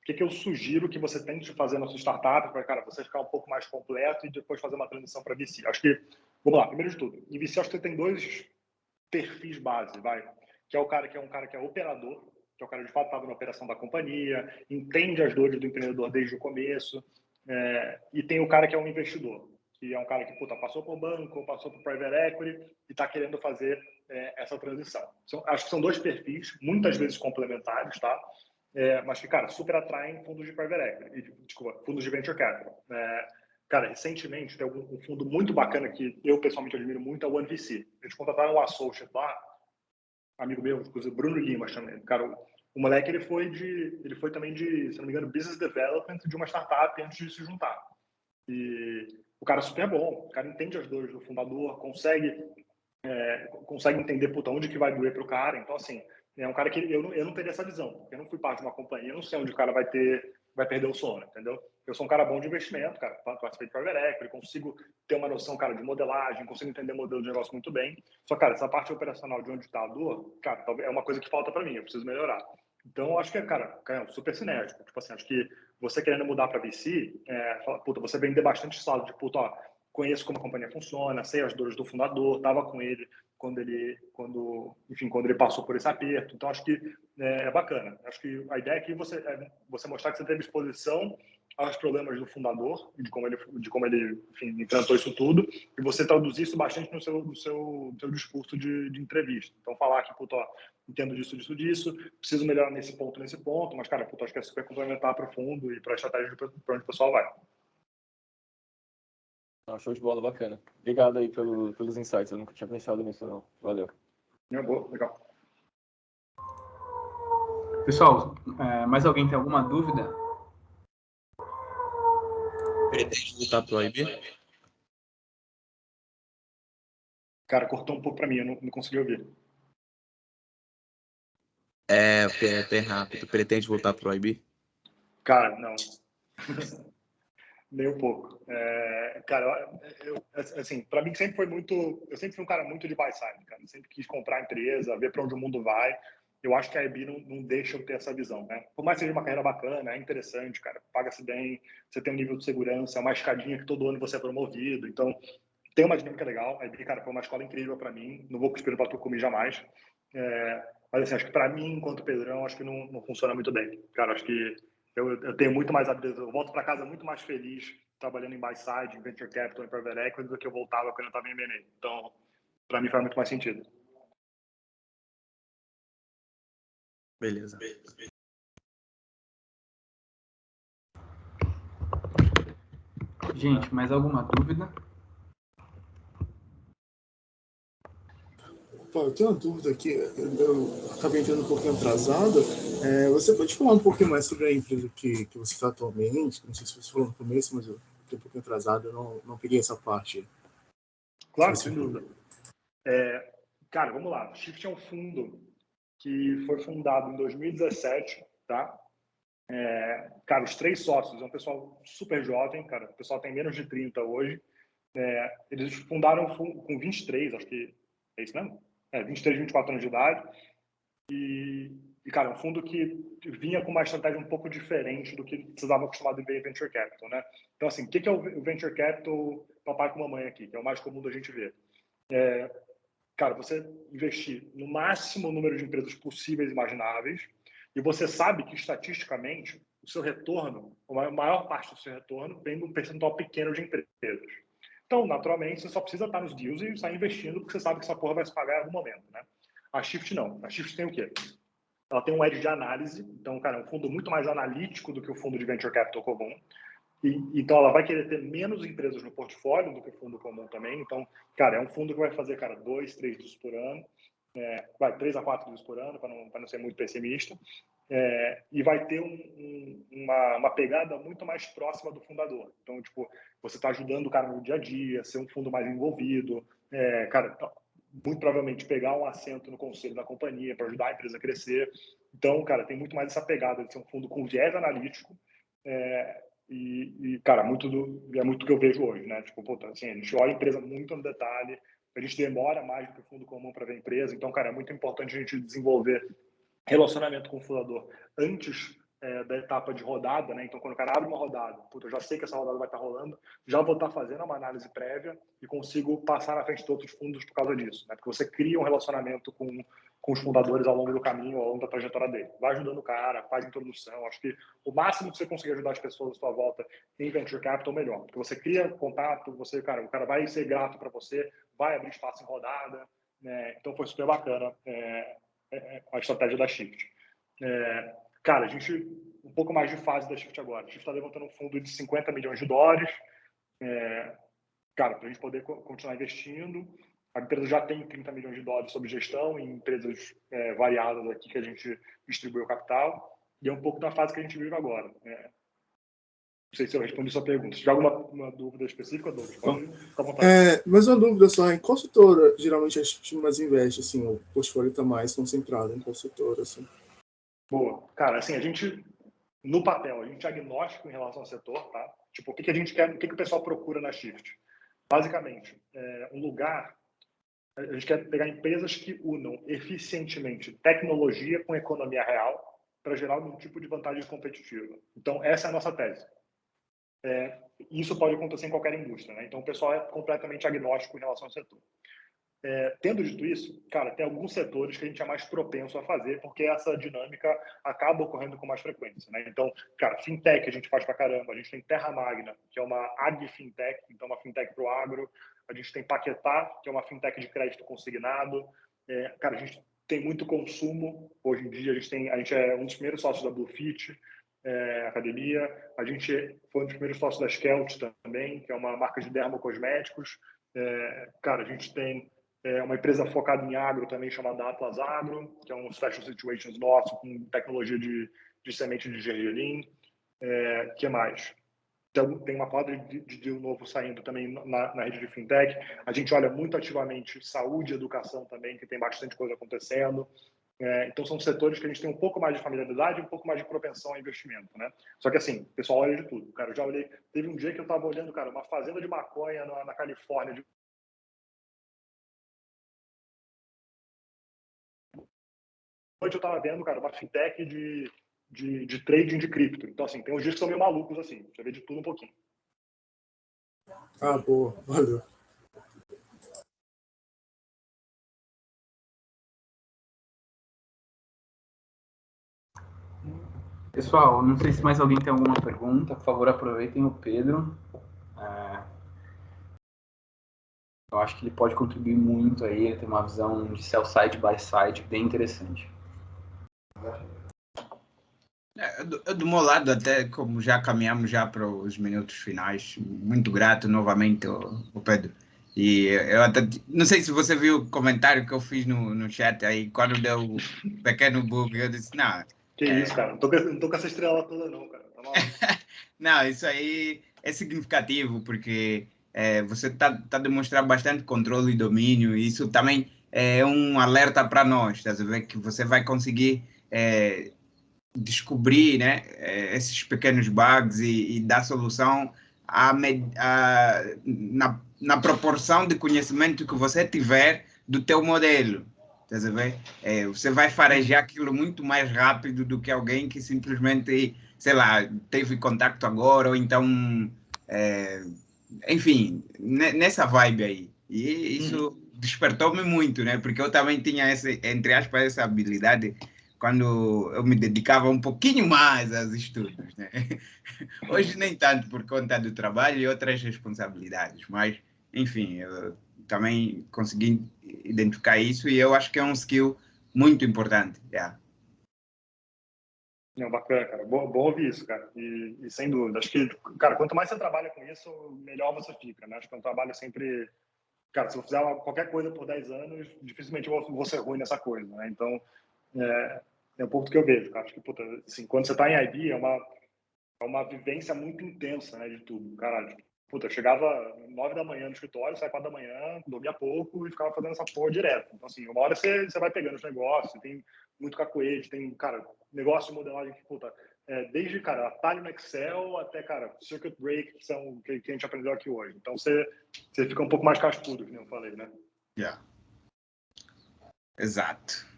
O que eu sugiro que você tente fazer na sua startup para, cara, você ficar um pouco mais completo e depois fazer uma transição para VC? Acho que, vamos lá, primeiro de tudo, em VC acho que você tem dois perfis base, vai, que é o cara que é um cara que é operador, que é o cara de fato estava na operação da companhia, entende as dores do empreendedor desde o começo, e tem o cara que é um investidor, que é um cara que passou por banco, passou por private equity e está querendo fazer essa transição. Acho que são dois perfis, muitas vezes complementares, tá? Mas que, cara, super atraem fundos de private equity, desculpa, fundos de venture capital. Cara, recentemente tem um fundo muito bacana que eu pessoalmente admiro muito, é o OneVC. Eles contrataram um associate lá, amigo meu, inclusive Bruno Lima também. Cara, o moleque ele foi também de, se não me engano, business development de uma startup antes de se juntar. E o cara é super bom, o cara entende as dores do fundador, consegue entender onde que vai doer para o cara. Então, assim, é um cara que eu não teria essa visão, porque eu não fui parte de uma companhia, eu não sei onde o cara vai perder o sono, entendeu? Eu sou um cara bom de investimento, cara, participei de private equity, consigo ter uma noção, cara, de modelagem, consigo entender modelo de negócio muito bem. Só, cara, essa parte operacional de onde está a dor, cara, é uma coisa que falta para mim, eu preciso melhorar. Então, eu acho que cara, super sinérgico. Tipo assim, acho que você querendo mudar para VC, você vender bastante saldo de, conheço como a companhia funciona, sei as dores do fundador, estava com ele quando ele passou por esse aperto. Então, acho que é bacana. Acho que a ideia aqui é você mostrar que você teve exposição aos problemas do fundador e de como ele enfrentou isso tudo, e você traduzir isso bastante no seu discurso de entrevista. Então, falar que, entendo disso, preciso melhorar nesse ponto, mas, cara, acho que é super complementar para o fundo e para a estratégia para onde o pessoal vai. Show de bola, bacana. Obrigado aí pelos insights, eu nunca tinha pensado nisso, não. Valeu. Boa, legal. Pessoal, mais alguém tem alguma dúvida? Pretende voltar para o IB? Cara, cortou um pouco para mim, eu não consegui ouvir. Bem rápido. Pretende voltar para o IB? Cara, não. Nem um pouco. Cara, assim, para mim sempre foi muito... Eu sempre fui um cara muito de buy-side, cara. Eu sempre quis comprar a empresa, ver para onde o mundo vai. Eu acho que a IB não deixa eu ter essa visão, né? Por mais que seja uma carreira bacana, é interessante, cara. Paga-se bem, você tem um nível de segurança, é uma escadinha que todo ano você é promovido. Então, tem uma dinâmica legal. A IB, cara, foi uma escola incrível para mim. Não vou cuspir para tu comer jamais. Mas, assim, acho que para mim, enquanto Pedrão, acho que não funciona muito bem. Cara, acho que eu tenho muito mais habilidade. Eu volto para casa muito mais feliz trabalhando em buy-side, em venture capital, em private equity, do que eu voltava quando eu estava em M&A. Então, para mim faz muito mais sentido. Beleza. Gente, mais alguma dúvida? Eu tenho uma dúvida aqui, eu acabei entrando um pouquinho atrasado. Você pode falar um pouquinho mais sobre a empresa que você está atualmente? Não sei se você falou no começo, mas eu estou um pouquinho atrasado, eu não peguei essa parte. Claro, sem dúvida. Cara, vamos lá. Shift é um fundo que foi fundado em 2017, tá? Cara, os 3 sócios, é um pessoal super jovem, cara. O pessoal tem menos de 30 hoje. Eles fundaram com 23, acho que é isso mesmo? 23, 24 anos de idade. E, cara, um fundo que vinha com uma estratégia um pouco diferente do que vocês estavam acostumados a ver em Venture Capital, né? Então, assim, o que é o Venture Capital papai com mamãe aqui, que é o mais comum da gente ver? Cara, você investir no máximo número de empresas possíveis e imagináveis, e você sabe que, estatisticamente, o seu retorno, a maior parte do seu retorno, vem de um percentual pequeno de empresas. Então, naturalmente, você só precisa estar nos deals e sair investindo, porque você sabe que essa porra vai se pagar em algum momento, né? A Shift não. A Shift tem o quê? Ela tem um edge de análise. Então, cara, é um fundo muito mais analítico do que o fundo de venture capital comum. Então, ela vai querer ter menos empresas no portfólio do que o fundo comum também. Então, cara, é um fundo que vai fazer, cara, 2, 3 deals por ano. Vai 3 a 4 deals por ano, para não ser muito pessimista. E vai ter uma pegada muito mais próxima do fundador. Então, tipo, você está ajudando o cara no dia a dia, ser um fundo mais envolvido. Cara, muito provavelmente pegar um assento no conselho da companhia para ajudar a empresa a crescer. Então, cara, tem muito mais essa pegada de ser um fundo com viés analítico. Cara, é muito do que eu vejo hoje, né? Tipo, assim, a gente olha a empresa muito no detalhe, a gente demora mais do que o fundo comum para ver a empresa. Então, cara, é muito importante a gente desenvolver relacionamento com o fundador antes da etapa de rodada, né? Então, quando o cara abre uma rodada, eu já sei que essa rodada vai estar rolando, já vou estar fazendo uma análise prévia e consigo passar na frente de outros fundos por causa disso, né? Porque você cria um relacionamento com os fundadores ao longo do caminho, ao longo da trajetória dele. Vai ajudando o cara, faz introdução. Acho que o máximo que você conseguir ajudar as pessoas à sua volta em Venture Capital, melhor. Porque você cria contato, o cara vai ser grato para você, vai abrir espaço em rodada, né? Então, foi super bacana a estratégia da Shift. Cara, a gente, um pouco mais de fase da Shift agora. A Shift está levantando um fundo de $50 milhões. Cara, para a gente poder continuar investindo. A empresa já tem $30 milhões sob gestão em empresas variadas aqui que a gente distribui o capital. E é um pouco da fase que a gente vive agora. Não sei se eu respondi a sua pergunta. Se tiver alguma dúvida específica, Douglas, pode ficar à vontade. Mas uma dúvida só, em qual setor geralmente a Shift mais investe? Assim, o portfólio está mais concentrado em qual setor? Assim? Boa. Cara, assim, a gente, no papel, a gente é agnóstico em relação ao setor, tá? Tipo, o que a gente quer, o que o pessoal procura na Shift? Basicamente, um lugar. A gente quer pegar empresas que unam eficientemente tecnologia com economia real para gerar algum tipo de vantagem competitiva. Então, essa é a nossa tese. Isso pode acontecer em qualquer indústria, né? Então, o pessoal é completamente agnóstico em relação ao setor. Tendo dito isso, cara, tem alguns setores que a gente é mais propenso a fazer, porque essa dinâmica acaba ocorrendo com mais frequência, né? Então, cara, fintech a gente faz pra caramba. A gente tem Terra Magna, que é uma agri-fintech, então uma fintech pro agro. A gente tem Paquetá, que é uma fintech de crédito consignado. Cara, a gente tem muito consumo. Hoje em dia, a gente é um dos primeiros sócios da Bluefit, academia. A gente foi um dos primeiros sócios da Skelt também, que é uma marca de dermocosméticos. Cara, a gente tem uma empresa focada em agro também, chamada Atlas Agro, que é um Special Situations nosso, com tecnologia de semente de gergelim. Que mais? Tem uma quadra de deal novo saindo também na rede de fintech. A gente olha muito ativamente saúde e educação também, que tem bastante coisa acontecendo. Então, são setores que a gente tem um pouco mais de familiaridade e um pouco mais de propensão a investimento, né? Só que, assim, o pessoal olha de tudo. Cara, eu já olhei... Teve um dia que eu estava olhando, cara, uma fazenda de maconha na Califórnia. Hoje eu estava vendo, cara, uma fintech de trading de cripto. Então, assim, tem uns dias que são meio malucos, assim. Você vê de tudo um pouquinho. Ah, boa. Valeu. Pessoal, não sei se mais alguém tem alguma pergunta. Por favor, aproveitem o Pedro. Eu acho que ele pode contribuir muito aí. Ele tem uma visão de sell side, buy side bem interessante. Do meu lado, até como já caminhamos já para os minutos finais, muito grato novamente ao Pedro. E eu até, não sei se você viu o comentário que eu fiz no chat aí, quando deu o pequeno bug, eu disse, não... Que isso, cara, não tô com essa estrela toda não, cara. Tá maluco. Não, isso aí é significativo, porque você tá demonstrando bastante controle e domínio, e isso também é um alerta para nós, tá vendo? Que você vai conseguir descobrir, né, esses pequenos bugs e dar solução na proporção de conhecimento que você tiver do teu modelo. Você vai farejar aquilo muito mais rápido do que alguém que simplesmente, sei lá, teve contato agora, ou então, enfim, nessa vibe aí. E isso despertou-me muito, né? Porque eu também tinha, entre aspas, essa habilidade quando eu me dedicava um pouquinho mais aos estudos, né? Hoje nem tanto por conta do trabalho e outras responsabilidades, mas, enfim, eu também consegui identificar isso e eu acho que é um skill muito importante. Yeah. Não, bacana, cara. Bom ouvir isso, cara. E sem dúvida. Acho que, cara, quanto mais você trabalha com isso, melhor você fica, né? Acho que é um trabalho sempre... Cara, se eu fizer qualquer coisa por 10 anos, dificilmente eu vou ser ruim nessa coisa, né? Então, é um pouco do que eu vejo, cara. Acho que, puta, assim, quando você tá em IB, é uma vivência muito intensa, né, de tudo. Caralho, puta, eu chegava 9 da manhã no escritório, saia 4 da manhã, dormia pouco e ficava fazendo essa porra direto. Então, assim, uma hora você vai pegando os negócios, tem muito cacuete, tem, cara, negócio de modelagem que, puta, desde, cara, atalho no Excel até, cara, circuit break, que são que a gente aprendeu aqui hoje. Então, você fica um pouco mais cascudo, que nem eu falei, né? Yeah. Exato.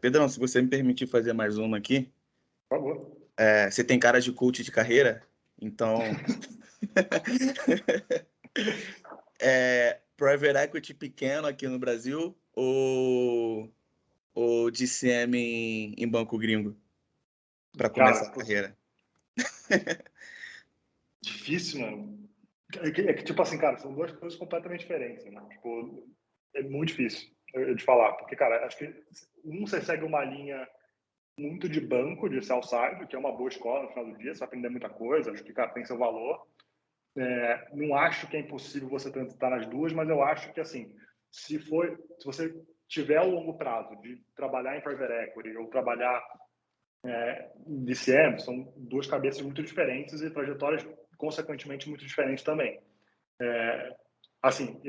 Pedrão, se você me permitir fazer mais uma aqui. Por favor. Você tem cara de coach de carreira, então... Private equity pequeno aqui no Brasil ou DCM em banco gringo para começar a carreira? Difícil, mano. É que, tipo assim, cara, são duas coisas completamente diferentes, né? Tipo, é muito difícil eu te falar, porque, cara, acho que você segue uma linha muito de banco, de sell side, que é uma boa escola no final do dia, você vai aprender muita coisa, acho que, cara, tem seu valor. Não acho que é impossível você transitar nas duas, mas eu acho que, assim, se você tiver o longo prazo de trabalhar em private equity ou trabalhar em DCM, são duas cabeças muito diferentes e trajetórias, consequentemente, muito diferentes também. Assim,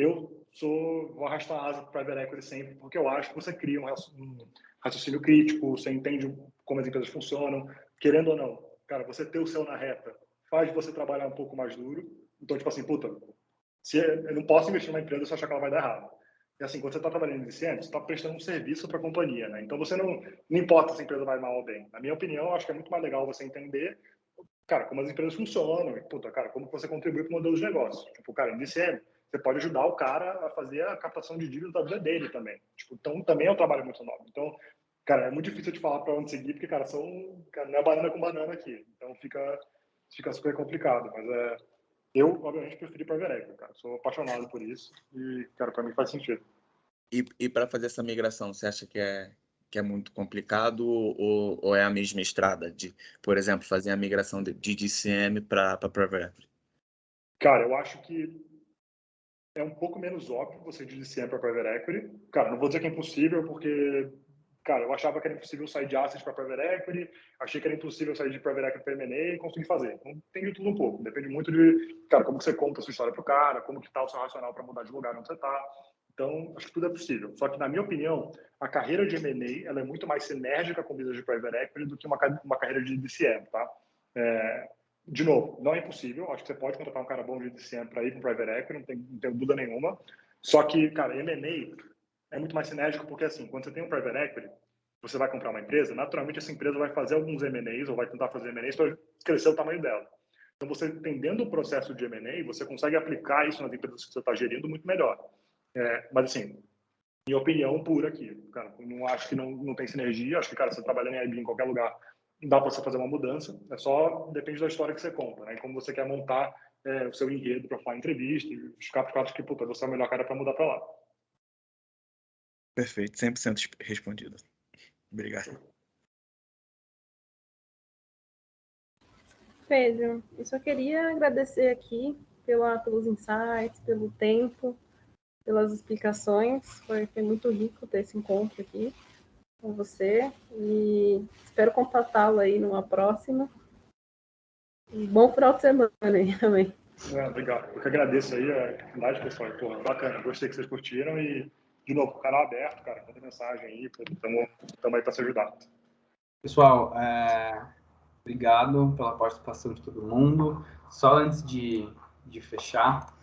vou arrastar a asa para private equity sempre, porque eu acho que você cria um raciocínio crítico, você entende como as empresas funcionam, querendo ou não. Cara, você ter o seu na reta faz você trabalhar um pouco mais duro. Então, tipo assim, puta, eu não posso investir numa empresa se eu achar que ela vai dar errado. E assim, quando você está trabalhando em DCM, você está prestando um serviço para a companhia, né? Então, você não importa se a empresa vai mal ou bem. Na minha opinião, eu acho que é muito mais legal você entender, cara, como as empresas funcionam e, puta, cara, como você contribui para o modelo de negócio. Tipo, cara, em DCM, você pode ajudar o cara a fazer a captação de dívida da vida dele também. Tipo, então, também é um trabalho muito novo. Então, cara, é muito difícil de falar para onde seguir, porque, cara, não é banana com banana aqui. Então, fica super complicado. Mas eu, obviamente, preferi private equity, cara. Sou apaixonado por isso e, cara, para mim faz sentido. E para fazer essa migração, você acha que é muito complicado ou é a mesma estrada de, por exemplo, fazer a migração de DCM para private equity? Cara, eu acho que é um pouco menos óbvio você de DCM para private equity. Cara, não vou dizer que é impossível, porque, cara, eu achava que era impossível sair de assets para private equity, achei que era impossível sair de private equity para M&A e consegui fazer. Então, tem de tudo um pouco. Depende muito de, cara, como você conta a sua história para o cara, como que tá o seu racional para mudar de lugar onde você está. Então, acho que tudo é possível. Só que, na minha opinião, a carreira de M&A ela é muito mais sinérgica com business de private equity do que uma carreira de DCM, tá? De novo, não é impossível. Acho que você pode contratar um cara bom de DCM para ir para o private equity, não tenho dúvida nenhuma. Só que, cara, M&A é muito mais sinérgico porque, assim, quando você tem um private equity, você vai comprar uma empresa, naturalmente essa empresa vai fazer alguns M&As ou vai tentar fazer M&As para crescer o tamanho dela. Então, você entendendo o processo de M&A, você consegue aplicar isso nas empresas que você está gerindo muito melhor. Mas, assim, minha opinião pura aqui, cara, não acho que não tem sinergia. Acho que, cara, você trabalhando em IB em qualquer lugar, dá para você fazer uma mudança. Depende da história que você conta, né? E como você quer montar o seu enredo para falar em entrevista e ficar por causa que, puta, você é o melhor cara para mudar para lá. Perfeito, 100% respondido. Obrigado. Pedro, eu só queria agradecer aqui pelos insights, pelo tempo, pelas explicações. Foi muito rico ter esse encontro aqui com você e espero contatá-lo aí numa próxima. E bom final de semana aí também. Legal. Eu que agradeço aí a oportunidade, pessoal. Porra, bacana. Gostei que vocês curtiram e, de novo, o canal aberto, cara. Manda mensagem aí. Estamos aí para se ajudar. Pessoal, obrigado pela participação de todo mundo. Só antes de fechar,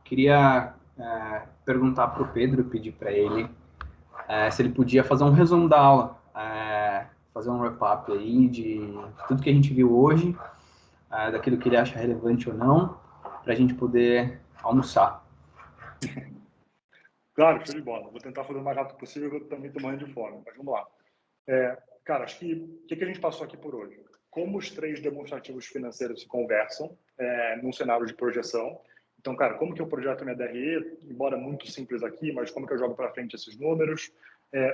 queria perguntar para o Pedro, pedir para ele se ele podia fazer um resumo da aula, fazer um wrap-up aí de tudo que a gente viu hoje, daquilo que ele acha relevante ou não, para a gente poder almoçar. Claro, show de bola. Vou tentar fazer o mais rápido possível, eu também estou morrendo de fome, mas vamos lá. Cara, acho que o que a gente passou aqui por hoje? Como os 3 demonstrativos financeiros se conversam num cenário de projeção. Então, cara, como que eu projeto minha DRE, embora muito simples aqui, mas como que eu jogo para frente esses números?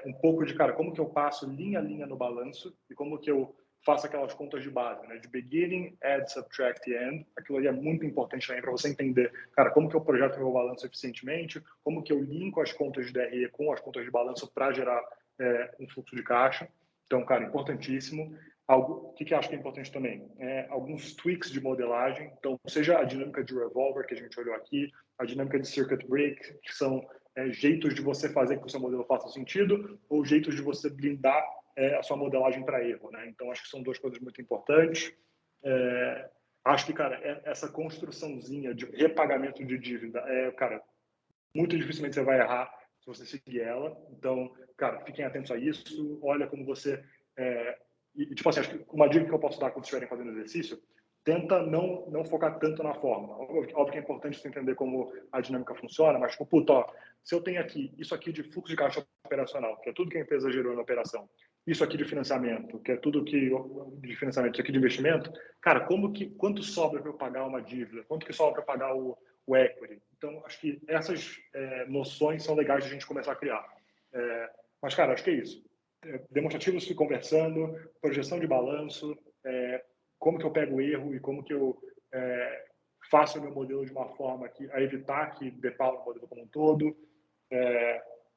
Um pouco de, cara, como que eu passo linha a linha no balanço e como que eu faço aquelas contas de base, né? De beginning, add, subtract e end. Aquilo ali é muito importante também para você entender, cara, como que eu projeto meu balanço eficientemente, como que eu linko as contas de DRE com as contas de balanço para gerar um fluxo de caixa. Então, cara, importantíssimo. O que eu acho que é importante também? Alguns tweaks de modelagem. Então, seja a dinâmica de revolver, que a gente olhou aqui, a dinâmica de circuit break, que são jeitos de você fazer com que o seu modelo faça sentido, ou jeitos de você blindar a sua modelagem para erro, né? Então, acho que são 2 coisas muito importantes. Acho que, cara, essa construçãozinha de repagamento de dívida, cara, muito dificilmente você vai errar se você seguir ela. Então, cara, fiquem atentos a isso. Olha como você... tipo assim, acho que uma dica que eu posso dar quando estiverem fazendo exercício, tenta não focar tanto na forma. Óbvio que é importante você entender como a dinâmica funciona, mas, tipo, puta, ó, se eu tenho aqui isso aqui de fluxo de caixa operacional, que é tudo que a empresa gerou na operação, isso aqui de financiamento, que é tudo que de financiamento, isso aqui de investimento, cara, quanto sobra para eu pagar uma dívida? Quanto que sobra para pagar o equity? Então, acho que essas noções são legais de a gente começar a criar. Mas, cara, acho que é isso. Demonstrativos se conversando, projeção de balanço, como que eu pego o erro e como que eu faço o meu modelo de uma forma a evitar que dê pau no modelo como um todo.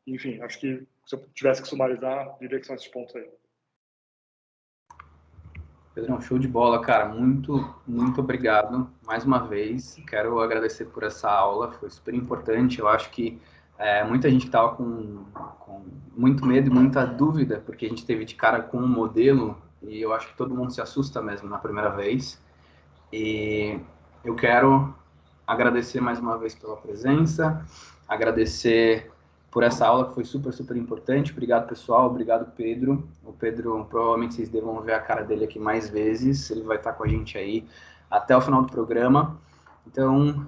Enfim, acho que se eu tivesse que sumarizar, diria que são esses pontos aí. Pedrão, show de bola, cara. Muito, muito obrigado mais uma vez. Quero agradecer por essa aula, foi super importante. Eu acho que muita gente estava com muito medo e muita dúvida, porque a gente teve de cara com um modelo e eu acho que todo mundo se assusta mesmo na primeira vez. E eu quero agradecer mais uma vez pela presença, agradecer por essa aula que foi super, super importante. Obrigado, pessoal. Obrigado, Pedro. O Pedro, provavelmente vocês devam ver a cara dele aqui mais vezes. Ele vai estar com a gente aí até o final do programa. Então,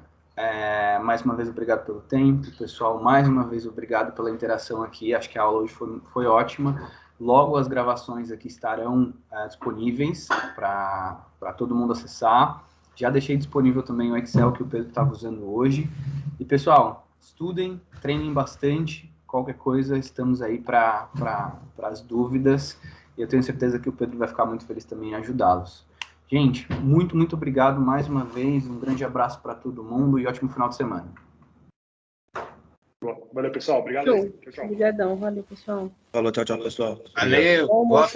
mais uma vez, obrigado pelo tempo. Pessoal, mais uma vez, obrigado pela interação aqui. Acho que a aula hoje foi ótima. Logo, as gravações aqui estarão disponíveis para todo mundo acessar. Já deixei disponível também o Excel que o Pedro estava usando hoje. E, pessoal, estudem, treinem bastante. Qualquer coisa, estamos aí para as dúvidas. E eu tenho certeza que o Pedro vai ficar muito feliz também em ajudá-los. Gente, muito, muito obrigado mais uma vez. Um grande abraço para todo mundo e ótimo final de semana. Valeu, pessoal. Obrigado. Show. Obrigadão. Valeu, pessoal. Falou, tchau, pessoal. Valeu. Bom almoço.